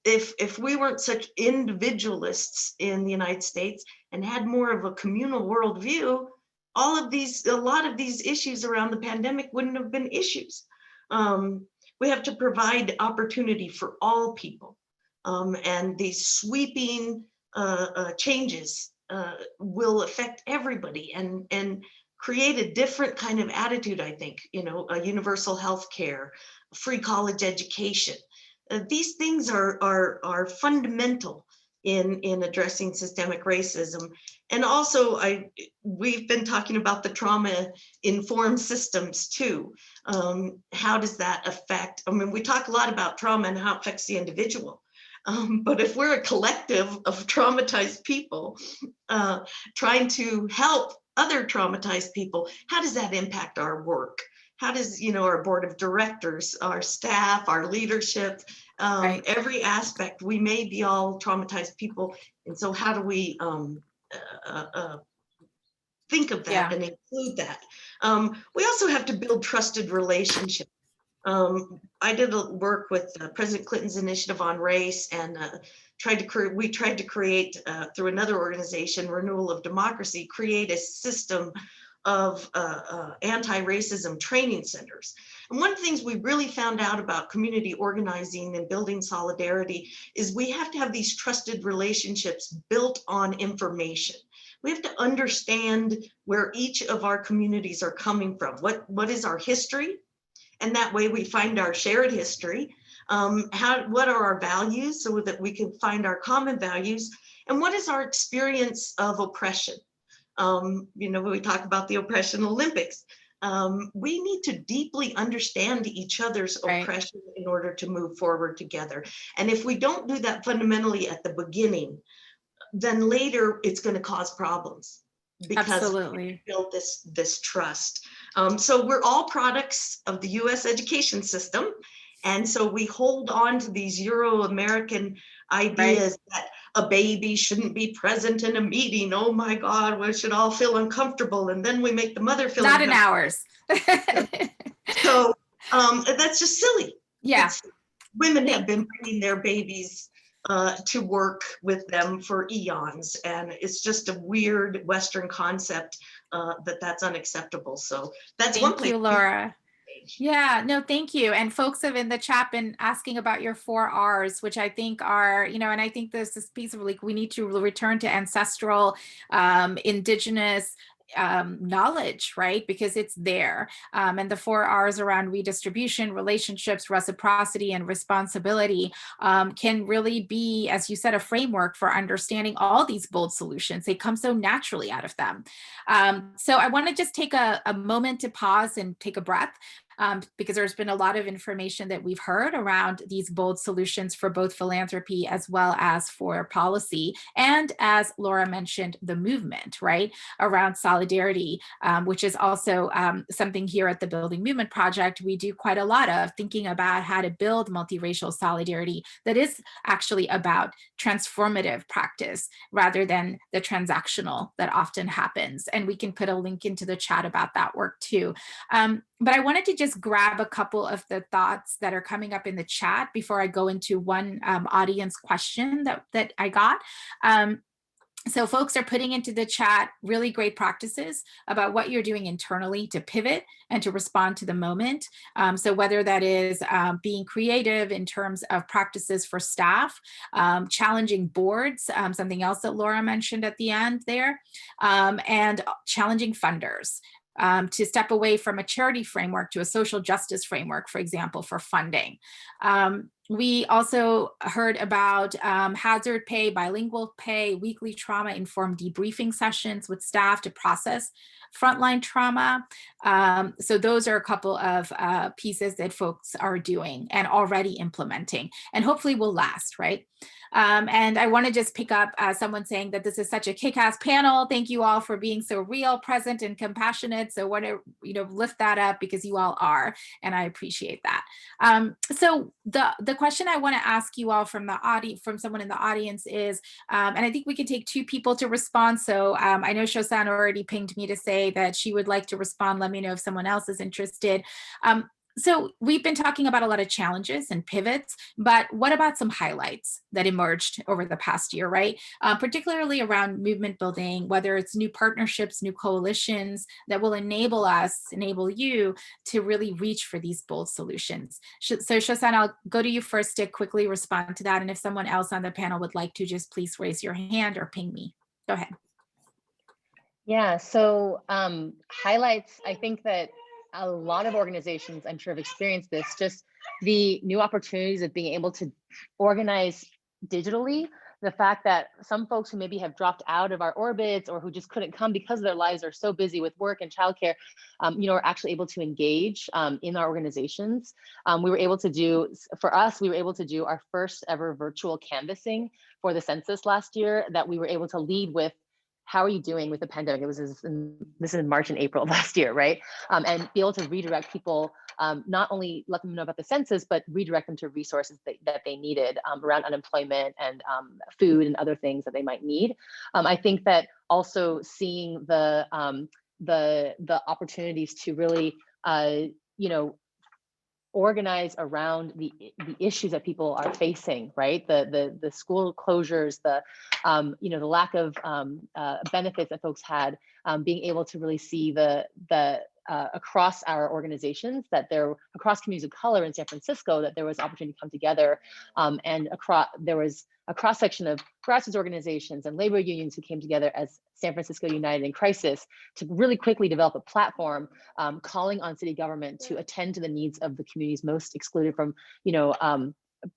if we weren't such individualists in the United States and had more of a communal worldview, a lot of these issues around the pandemic wouldn't have been issues. We have to provide opportunity for all people. And these sweeping changes will affect everybody and create a different kind of attitude, I think, you know, a universal health care, free college education. These things are fundamental in addressing systemic racism. And also, we've been talking about the trauma-informed systems too. How does that affect? I mean, we talk a lot about trauma and how it affects the individual. But if we're a collective of traumatized people trying to help other traumatized people, how does that impact our work? How does, you know, our board of directors, our staff, our leadership, right. Every aspect, we may be all traumatized people. And so how do we think of that and include that? We also have to build trusted relationships. I did work with President Clinton's initiative on race and we tried to create through another organization, Renewal of Democracy, create a system of anti-racism training centers. And one of the things we really found out about community organizing and building solidarity is we have to have these trusted relationships built on information. We have to understand where each of our communities are coming from. What is our history? And that way we find our shared history. What are our values so that we can find our common values? And what is our experience of oppression? You know, when we talk about the oppression Olympics, we need to deeply understand each other's oppression in order to move forward together. And if we don't do that fundamentally at the beginning, then later it's going to cause problems because we build this trust. So we're all products of the US education system. And so we hold on to these Euro-American ideas that a baby shouldn't be present in a meeting. Oh my God, we should all feel uncomfortable. And then we make the mother feel not in ours. So that's just silly. Yeah. Women have been bringing their babies to work with them for eons. And it's just a weird Western concept that's unacceptable. So that's one place. Thank you, Laura. Yeah, no, thank you. And folks have in the chat been asking about your 4 R's, which I think are, and I think this piece of like, we need to return to ancestral, indigenous knowledge, right? Because it's there. And the 4 R's around redistribution, relationships, reciprocity, and responsibility can really be, as you said, a framework for understanding all these bold solutions. They come so naturally out of them. So I want to just take a moment to pause and take a breath. Because there's been a lot of information that we've heard around these bold solutions for both philanthropy as well as for policy. And as Laura mentioned, the movement, right, around solidarity, which is also something here at the Building Movement Project, we do quite a lot of thinking about how to build multiracial solidarity that is actually about transformative practice rather than the transactional that often happens. And we can put a link into the chat about that work too. But I wanted to just grab a couple of the thoughts that are coming up in the chat before I go into one audience question that I got. So folks are putting into the chat really great practices about what you're doing internally to pivot and to respond to the moment. So whether that is being creative in terms of practices for staff, challenging boards, something else that Laura mentioned at the end there, and challenging funders. To step away from a charity framework to a social justice framework, for example, for funding. We also heard about hazard pay, bilingual pay, weekly trauma-informed debriefing sessions with staff to process frontline trauma. So those are a couple of pieces that folks are doing and already implementing, and hopefully will last, right? And I want to just pick up someone saying that this is such a kick-ass panel. Thank you all for being so real, present, and compassionate. So I want to lift that up because you all are, and I appreciate that. So the question I want to ask you all from someone in the audience is, and I think we can take 2 people to respond. So I know Shosan already pinged me to say that she would like to respond. Let me know if someone else is interested. So we've been talking about a lot of challenges and pivots, but what about some highlights that emerged over the past year, right? Particularly around movement building, whether it's new partnerships, new coalitions that will enable you to really reach for these bold solutions. So Shosan, I'll go to you first to quickly respond to that. And if someone else on the panel would like to, just please raise your hand or ping me. Go ahead. Yeah, so highlights, I think that a lot of organizations, I'm sure, have experienced this, just the new opportunities of being able to organize digitally, the fact that some folks who maybe have dropped out of our orbits or who just couldn't come because their lives are so busy with work and childcare, are actually able to engage in our organizations. We were able to do our first ever virtual canvassing for the census last year that we were able to lead with, how are you doing with the pandemic? This is in March and April of last year, right? And be able to redirect people, not only let them know about the census, but redirect them to resources that they needed around unemployment and food and other things that they might need. I think that also seeing the opportunities to really, organize around the issues that people are facing, right? The school closures, the lack of benefits that folks had, being able to really see the across our organizations, that across communities of color in San Francisco, that there was opportunity to come together, and there was a cross section of grassroots organizations and labor unions who came together as San Francisco United in Crisis to really quickly develop a platform calling on city government to attend to the needs of the communities most excluded from,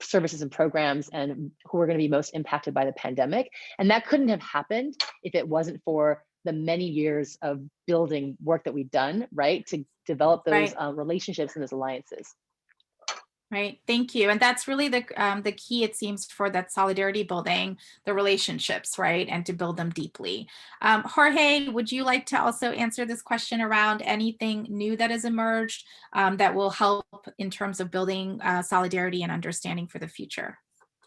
services and programs and who are going to be most impacted by the pandemic. And that couldn't have happened if it wasn't for the many years of building work that we've done, right, to develop those relationships and those alliances. Right, thank you. And that's really the key, it seems, for that solidarity building, the relationships, right, and to build them deeply. Jorge, would you like to also answer this question around anything new that has emerged that will help in terms of building solidarity and understanding for the future?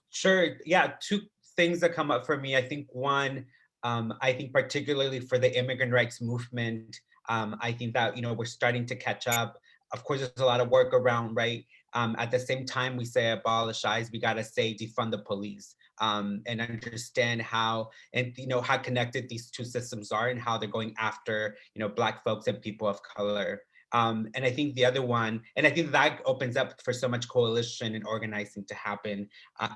Sure, yeah, 2 things that come up for me. I think one, I think particularly for the immigrant rights movement, I think that, we're starting to catch up. Of course, there's a lot of work around, right? At the same time, we say abolish ICE, we gotta say defund the police, and understand how connected these 2 systems are and how they're going after, Black folks and people of color. And I think the other one, and I think that opens up for so much coalition and organizing to happen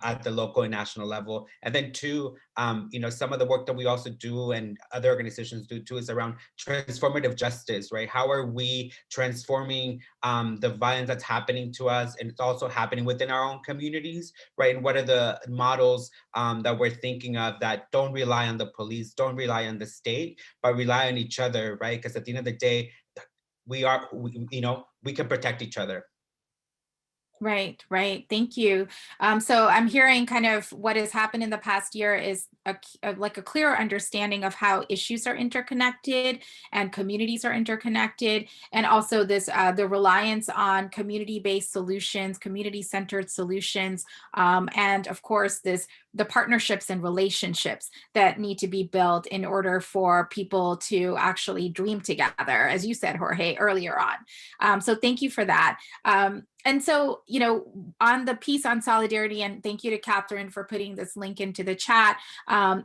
at the local and national level. And then two, some of the work that we also do and other organizations do too is around transformative justice, right? How are we transforming the violence that's happening to us, and it's also happening within our own communities, right? And what are the models that we're thinking of that don't rely on the police, don't rely on the state, but rely on each other, right? Because at the end of the day, we can protect each other. Right, right. Thank you. So I'm hearing kind of what has happened in the past year is like a clearer understanding of how issues are interconnected and communities are interconnected, and also this the reliance on community-based solutions, community-centered solutions, and of course the partnerships and relationships that need to be built in order for people to actually dream together, as you said, Jorge, earlier on. So thank you for that. And so, on the piece on solidarity, and thank you to Catherine for putting this link into the chat,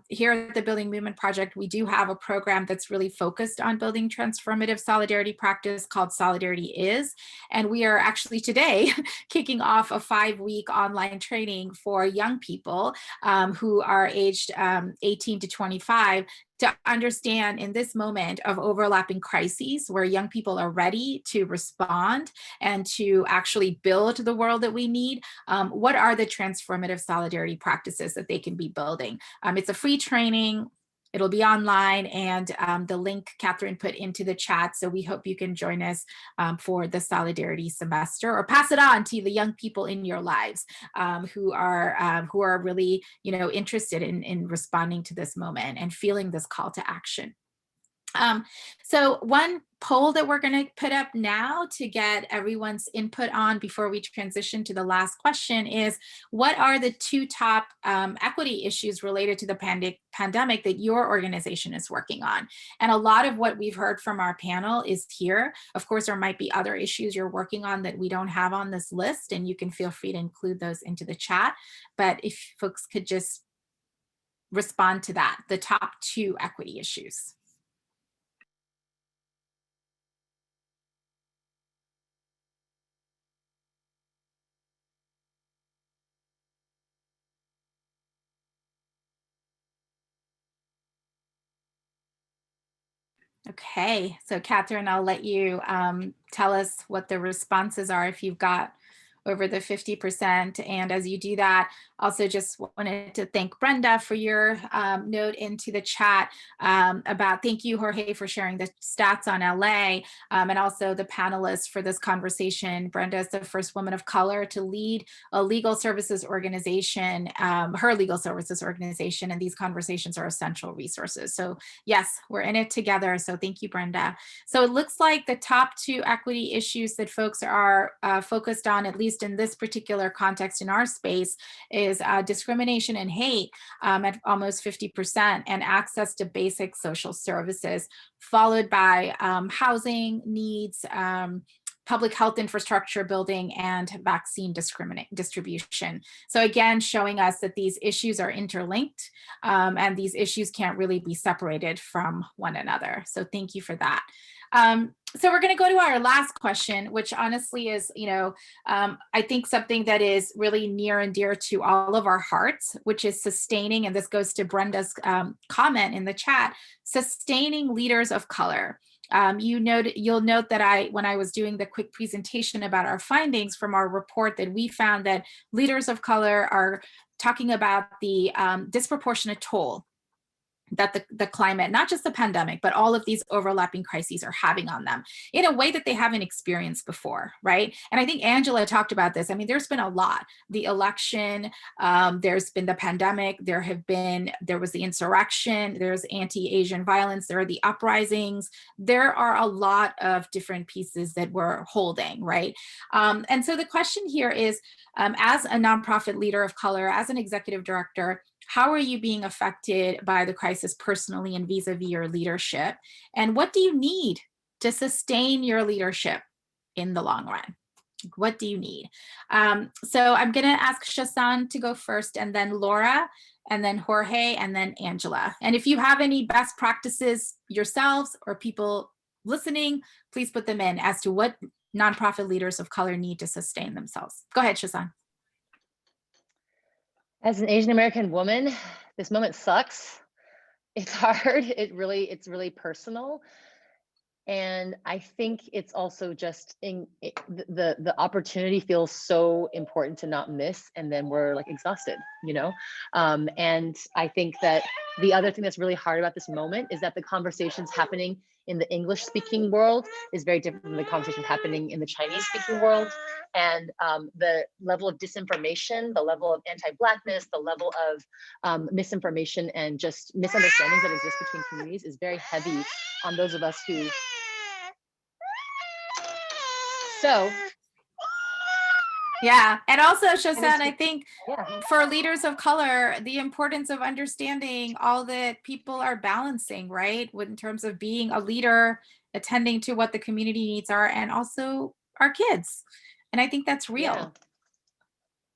here at the Building Movement Project, we do have a program that's really focused on building transformative solidarity practice called SolidarityIs. And we are actually today kicking off a 5-week online training for young people who are aged 18 to 25 to understand in this moment of overlapping crises where young people are ready to respond and to actually build the world that we need, what are the transformative solidarity practices that they can be building? It's a free training. It'll be online, and the link Catherine put into the chat. So we hope you can join us for the Solidarity semester, or pass it on to the young people in your lives who are really, interested in responding to this moment and feeling this call to action. So one poll that we're going to put up now to get everyone's input on before we transition to the last question is, what are the 2 top equity issues related to the pandemic that your organization is working on? And a lot of what we've heard from our panel is here. Of course, there might be other issues you're working on that we don't have on this list, and you can feel free to include those into the chat. But if folks could just respond to that, the top 2 equity issues. Okay, so Catherine, I'll let you tell us what the responses are if you've got over the 50%. And as you do that, also just wanted to thank Brenda for your note into the chat about, thank you, Jorge, for sharing the stats on LA, and also the panelists for this conversation. Brenda is the first woman of color to lead a legal services organization, her legal services organization, and these conversations are essential resources. So yes, we're in it together. So thank you, Brenda. So it looks like the top 2 equity issues that folks are focused on, at least in this particular context in our space, is discrimination and hate at almost 50%, and access to basic social services, followed by housing needs, public health infrastructure building, and vaccine distribution. So again, showing us that these issues are interlinked, and these issues can't really be separated from one another. So thank you for that. So we're going to go to our last question, which honestly is, I think something that is really near and dear to all of our hearts, which is sustaining, and this goes to Brenda's comment in the chat, sustaining leaders of color. You'll note that when I was doing the quick presentation about our findings from our report, that we found that leaders of color are talking about the disproportionate toll that the climate, not just the pandemic, but all of these overlapping crises are having on them in a way that they haven't experienced before, right? And I think Angela talked about this. I mean, there's been a lot. The election, there's been the pandemic, there was the insurrection, there's anti-Asian violence, there are the uprisings. There are a lot of different pieces that we're holding, right? And so the question here is, as a nonprofit leader of color, as an executive director, how are you being affected by the crisis personally and vis-a-vis your leadership? And what do you need to sustain your leadership in the long run? What do you need? So I'm going to ask Shasan to go first, and then Laura, and then Jorge, and then Angela. And if you have any best practices yourselves or people listening, please put them in as to what nonprofit leaders of color need to sustain themselves. Go ahead, Shazan. As an Asian American woman, this moment sucks. It's hard. It's really personal. And I think it's also just the opportunity feels so important to not miss, and then we're like exhausted, you know? And I think that the other thing that's really hard about this moment is that the conversations happening in the English speaking world is very different from the conversation happening in the Chinese speaking world. And the level of disinformation, the level of anti-Blackness, the level of misinformation and just misunderstandings that exist between communities is very heavy on those of us who. So. Yeah, and also Shazan, I think Yeah. for leaders of color, the importance of understanding all that people are balancing, right? In terms of being a leader, attending to what the community needs are, and also our kids. And I think that's real. Yeah.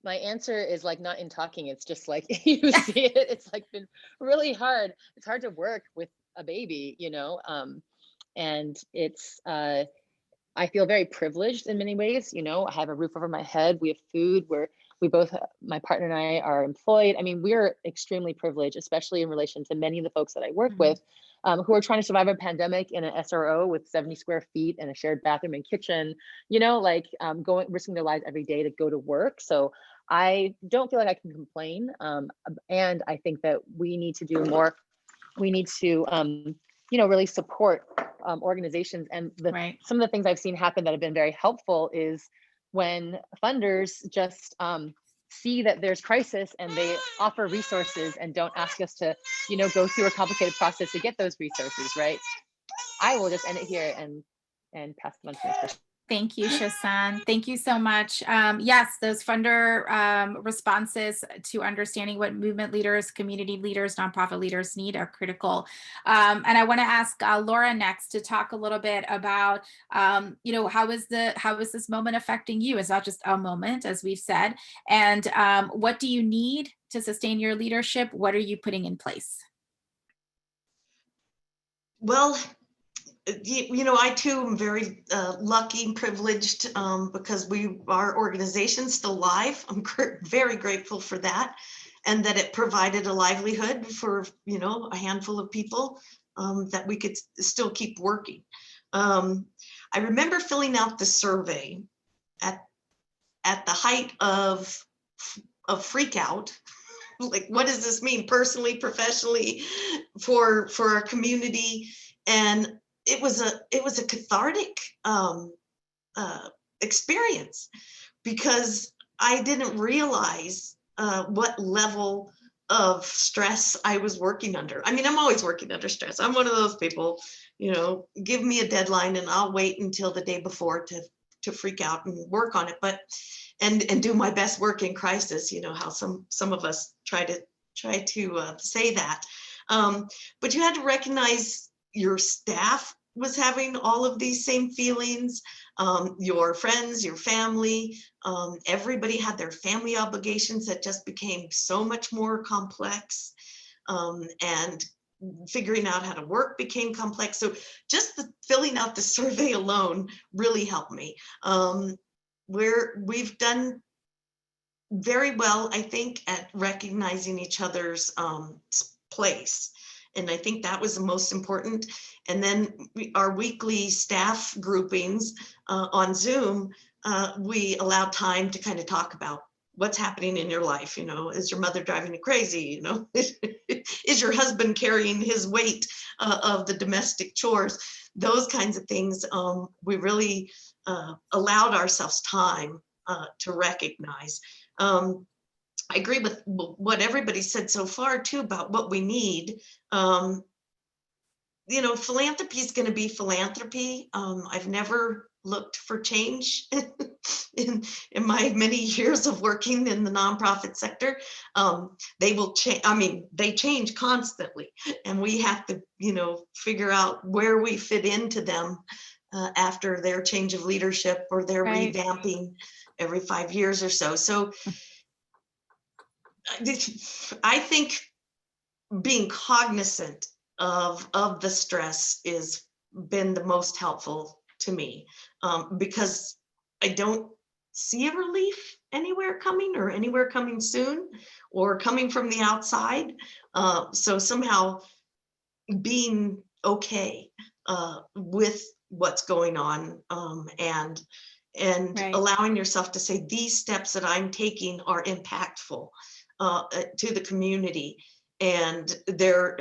My answer is like not in talking. It's just like you see it. It's like been really hard. It's hard to work with a baby, you know, and it's. I feel very privileged in many ways. You know, I have a roof over my head. We have food. We both, my partner and I, are employed. I mean, we're extremely privileged, especially in relation to many of the folks that I work with, who are trying to survive a pandemic in an SRO with 70 square feet and a shared bathroom and kitchen. You know, like risking their lives every day to go to work. So I don't feel like I can complain. And I think that we need to do more. We need to, you know, really support organizations. And some of the things I've seen happen that have been very helpful is when funders just see that there's crisis and they offer resources and don't ask us to, you know, go through a complicated process to get those resources, right? I will just end it here and pass it on to my person. Thank you, Shazan. Thank you so much. Yes, those funder responses to understanding what movement leaders, community leaders, nonprofit leaders need are critical. And I want to ask Laura next to talk a little bit about, you know, how is this moment affecting you? It's not just a moment, as we've said. And what do you need to sustain your leadership? What are you putting in place? Well, you know, I too am very lucky and privileged because our organization's still live. I'm very grateful for that, and that it provided a livelihood for, you know, a handful of people that we could still keep working. I remember filling out the survey at the height of freak out. Like, what does this mean personally, professionally, for our community? And it was a cathartic experience, because I didn't realize what level of stress I was working under. I mean, I'm always working under stress. I'm one of those people, you know, give me a deadline and I'll wait until the day before to freak out and work on it, but and do my best work in crisis. You know how some of us try to say that, but you had to recognize your staff was having all of these same feelings, your friends, your family, everybody had their family obligations that just became so much more complex, and figuring out how to work became complex. So just filling out the survey alone really helped me. We've done very well, I think, at recognizing each other's place. And I think that was the most important. And then our weekly staff groupings on Zoom, we allowed time to kind of talk about what's happening in your life. You know, is your mother driving you crazy? You know, is your husband carrying his weight of the domestic chores? Those kinds of things. We really allowed ourselves time to recognize. I agree with what everybody said so far too about what we need. You know, philanthropy is going to be philanthropy. I've never looked for change in my many years of working in the nonprofit sector. They will change. I mean, they change constantly, and we have to, you know, figure out where we fit into them after their change of leadership or their revamping every 5 years or so. So I think being cognizant of the stress is been the most helpful to me, because I don't see a relief anywhere coming soon, or coming from the outside. So somehow being okay with what's going on, and Right. allowing yourself to say, these steps that I'm taking are impactful to the community. And they're,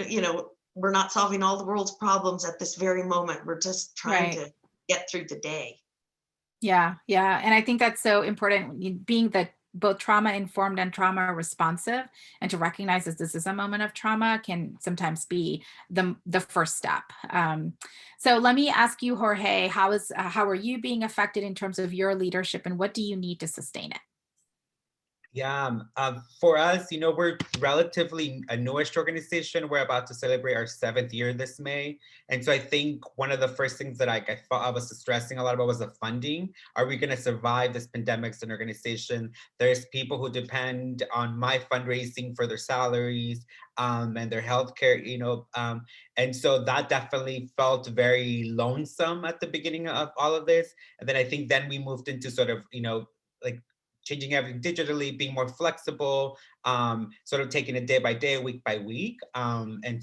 we're not solving all the world's problems at this very moment. We're just trying Right. to get through the day. Yeah, yeah. And I think that's so important, being the both trauma informed and trauma responsive, and to recognize that this is a moment of trauma can sometimes be the first step. So let me ask you, Jorge, how are you being affected in terms of your leadership, and what do you need to sustain it? Yeah, for us, we're relatively a newish organization. We're about to celebrate our 7th year this May. And so I think one of the first things that I thought I was stressing a lot about was the funding. Are we going to survive this pandemic as an organization? There's people who depend on my fundraising for their salaries and their healthcare, and so that definitely felt very lonesome at the beginning of all of this. And then I think then we moved into sort of, like changing everything digitally, being more flexible, sort of taking it day by day, week by week. And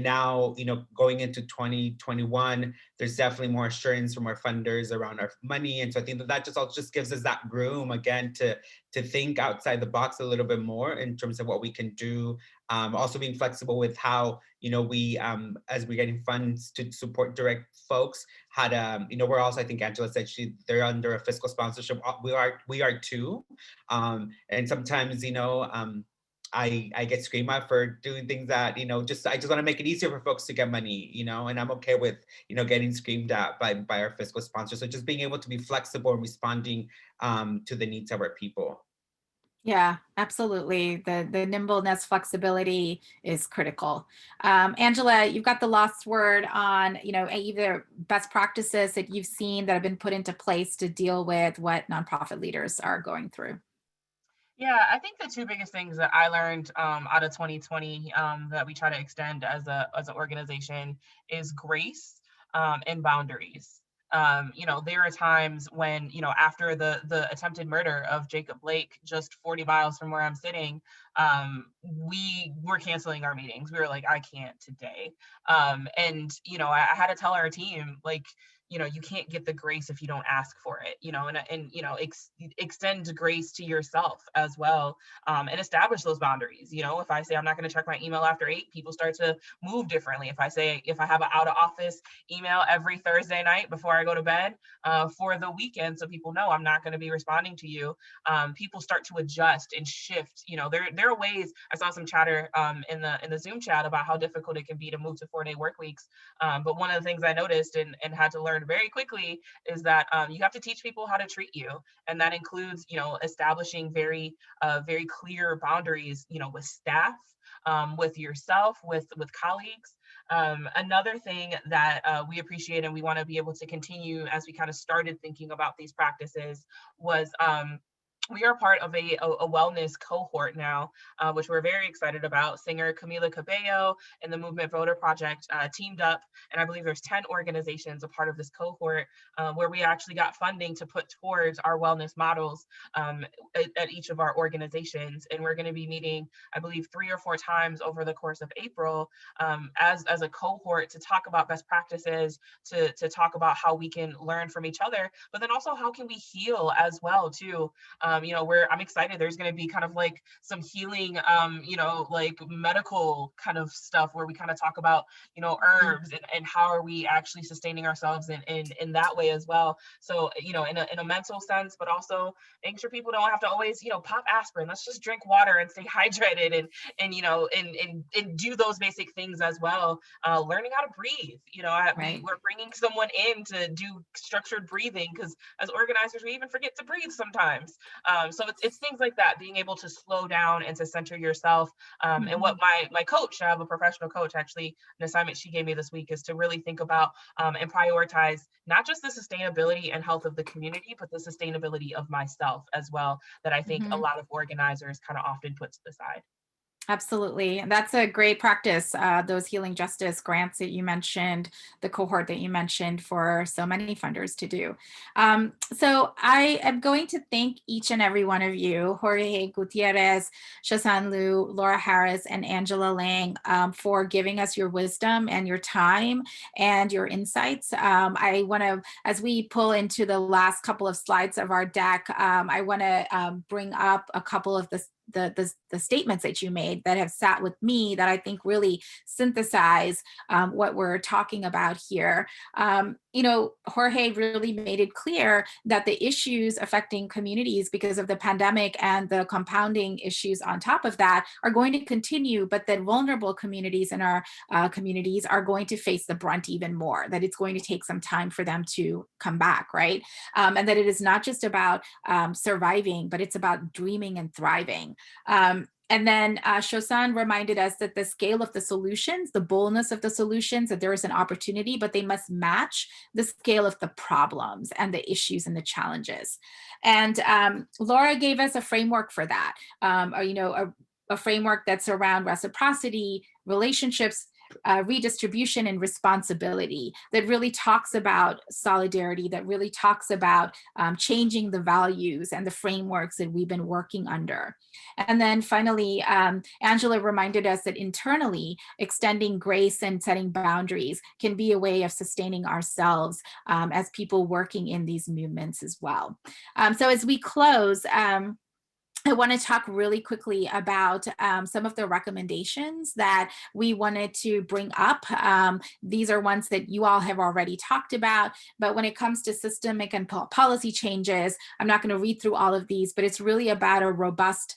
now, going into 2021, there's definitely more assurance from our funders around our money. And so I think that just all just gives us that room again to think outside the box a little bit more in terms of what we can do. Also being flexible with how, we, as we're getting funds to support direct folks, had, we're also, I think Angela said they're under a fiscal sponsorship. We are too. And sometimes, I get screamed at for doing things that, I just want to make it easier for folks to get money, and I'm okay with, getting screamed at by our fiscal sponsors. So just being able to be flexible and responding to the needs of our people. Yeah, absolutely. The nimbleness, flexibility is critical. Angela, you've got the last word on, either best practices that you've seen that have been put into place to deal with what nonprofit leaders are going through. Yeah, I think the two biggest things that I learned out of 2020 that we try to extend as an organization is grace and boundaries. There are times when, after the attempted murder of Jacob Blake, just 40 miles from where I'm sitting, we were canceling our meetings. We were like, I can't today. And I had to tell our team, like, you can't get the grace if you don't ask for it, extend grace to yourself as well, and establish those boundaries. If I say I'm not going to check my email after 8, people start to move differently. If I have an out of office email every Thursday night before I go to bed for the weekend, so people know I'm not going to be responding to you, people start to adjust and shift. There are ways. I saw some chatter in the Zoom chat about how difficult it can be to move to 4-day work weeks. But one of the things I noticed and had to learn very quickly is that you have to teach people how to treat you. And that includes, establishing very clear boundaries, with staff, with yourself, with colleagues. Another thing that we appreciate and we want to be able to continue as we kind of started thinking about these practices was we are part of a wellness cohort now, which we're very excited about. Singer Camila Cabello and the Movement Voter Project teamed up, and I believe there's 10 organizations a part of this cohort where we actually got funding to put towards our wellness models at each of our organizations. And we're going to be meeting, I believe, 3 or 4 times over the course of April as a cohort to talk about best practices, to talk about how we can learn from each other, but then also how can we heal as well too. I'm excited. There's going to be kind of like some healing, like medical kind of stuff where we kind of talk about, herbs and how are we actually sustaining ourselves in that way as well. So, in a mental sense, but also making sure people don't have to always, pop aspirin. Let's just drink water and stay hydrated and do those basic things as well. Learning how to breathe, Right. we're bringing someone in to do structured breathing because as organizers, we even forget to breathe sometimes. So it's things like that, being able to slow down and to center yourself. And what my coach, I have a professional coach, actually, an assignment she gave me this week is to really think about and prioritize not just the sustainability and health of the community, but the sustainability of myself as well, that I think a lot of organizers kind of often put to the side. Absolutely. And that's a great practice. Those healing justice grants that you mentioned, the cohort that you mentioned for so many funders to do. So I am going to thank each and every one of you, Jorge Gutierrez, Shasan Liu, Laura Harris, and Angela Lang, for giving us your wisdom and your time and your insights. I want to, as we pull into the last couple of slides of our deck, I want to bring up a couple of the statements that you made that have sat with me that I think really synthesize what we're talking about here. You know, Jorge really made it clear that the issues affecting communities because of the pandemic and the compounding issues on top of that are going to continue, but that vulnerable communities in our communities are going to face the brunt even more, that it's going to take some time for them to come back, right? And that it is not just about surviving, but it's about dreaming and thriving. And then Shosan reminded us that the scale of the solutions, the boldness of the solutions, that there is an opportunity, but they must match the scale of the problems and the issues and the challenges. And Laura gave us a framework for that, a framework that's around reciprocity, relationships, redistribution, and responsibility, that really talks about solidarity, that really talks about changing the values and the frameworks that we've been working under. And then finally, Angela reminded us that internally, extending grace and setting boundaries can be a way of sustaining ourselves as people working in these movements as well. So as we close, I want to talk really quickly about some of the recommendations that we wanted to bring up. These are ones that you all have already talked about, but when it comes to systemic and policy changes, I'm not going to read through all of these, but it's really about a robust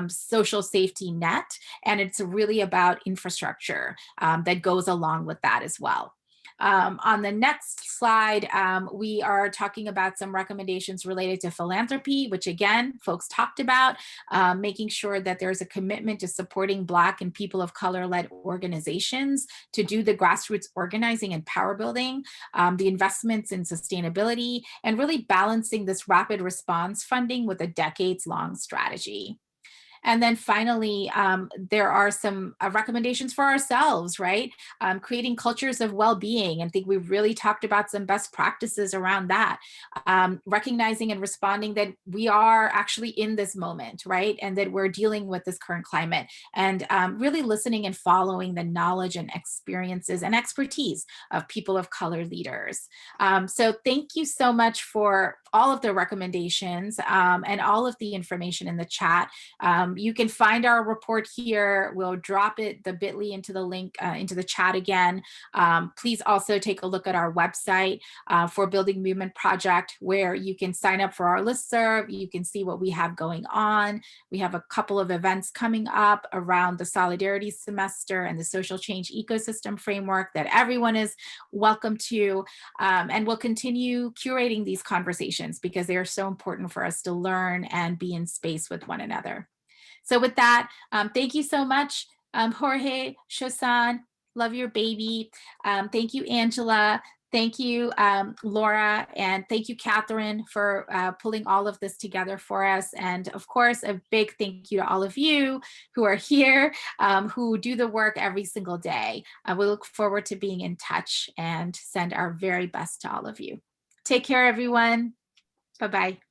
social safety net, and it's really about infrastructure that goes along with that as well. On the next slide, we are talking about some recommendations related to philanthropy, which again, folks talked about, making sure that there's a commitment to supporting Black and people of color-led organizations to do the grassroots organizing and power building, the investments in sustainability, and really balancing this rapid response funding with a decades-long strategy. And then finally, there are some recommendations for ourselves, right? Creating cultures of well-being. And I think we've really talked about some best practices around that. Recognizing and responding that we are actually in this moment, right? And that we're dealing with this current climate, and really listening and following the knowledge and experiences and expertise of people of color leaders. So thank you so much for all of the recommendations and all of the information in the chat. You can find our report here. We'll drop it, the bit.ly, into the link into the chat again. Please also take a look at our website for Building Movement Project, where you can sign up for our listserv. You can see what we have going on. We have a couple of events coming up around the Solidarity Semester and the Social Change Ecosystem Framework that everyone is welcome to. And we'll continue curating these conversations because they are so important for us to learn and be in space with one another. So with that, thank you so much, Jorge, Shosan, love your baby. Thank you, Angela. Thank you, Laura, and thank you, Catherine, for pulling all of this together for us. And of course, a big thank you to all of you who are here, who do the work every single day. We look forward to being in touch and send our very best to all of you. Take care, everyone. Bye-bye.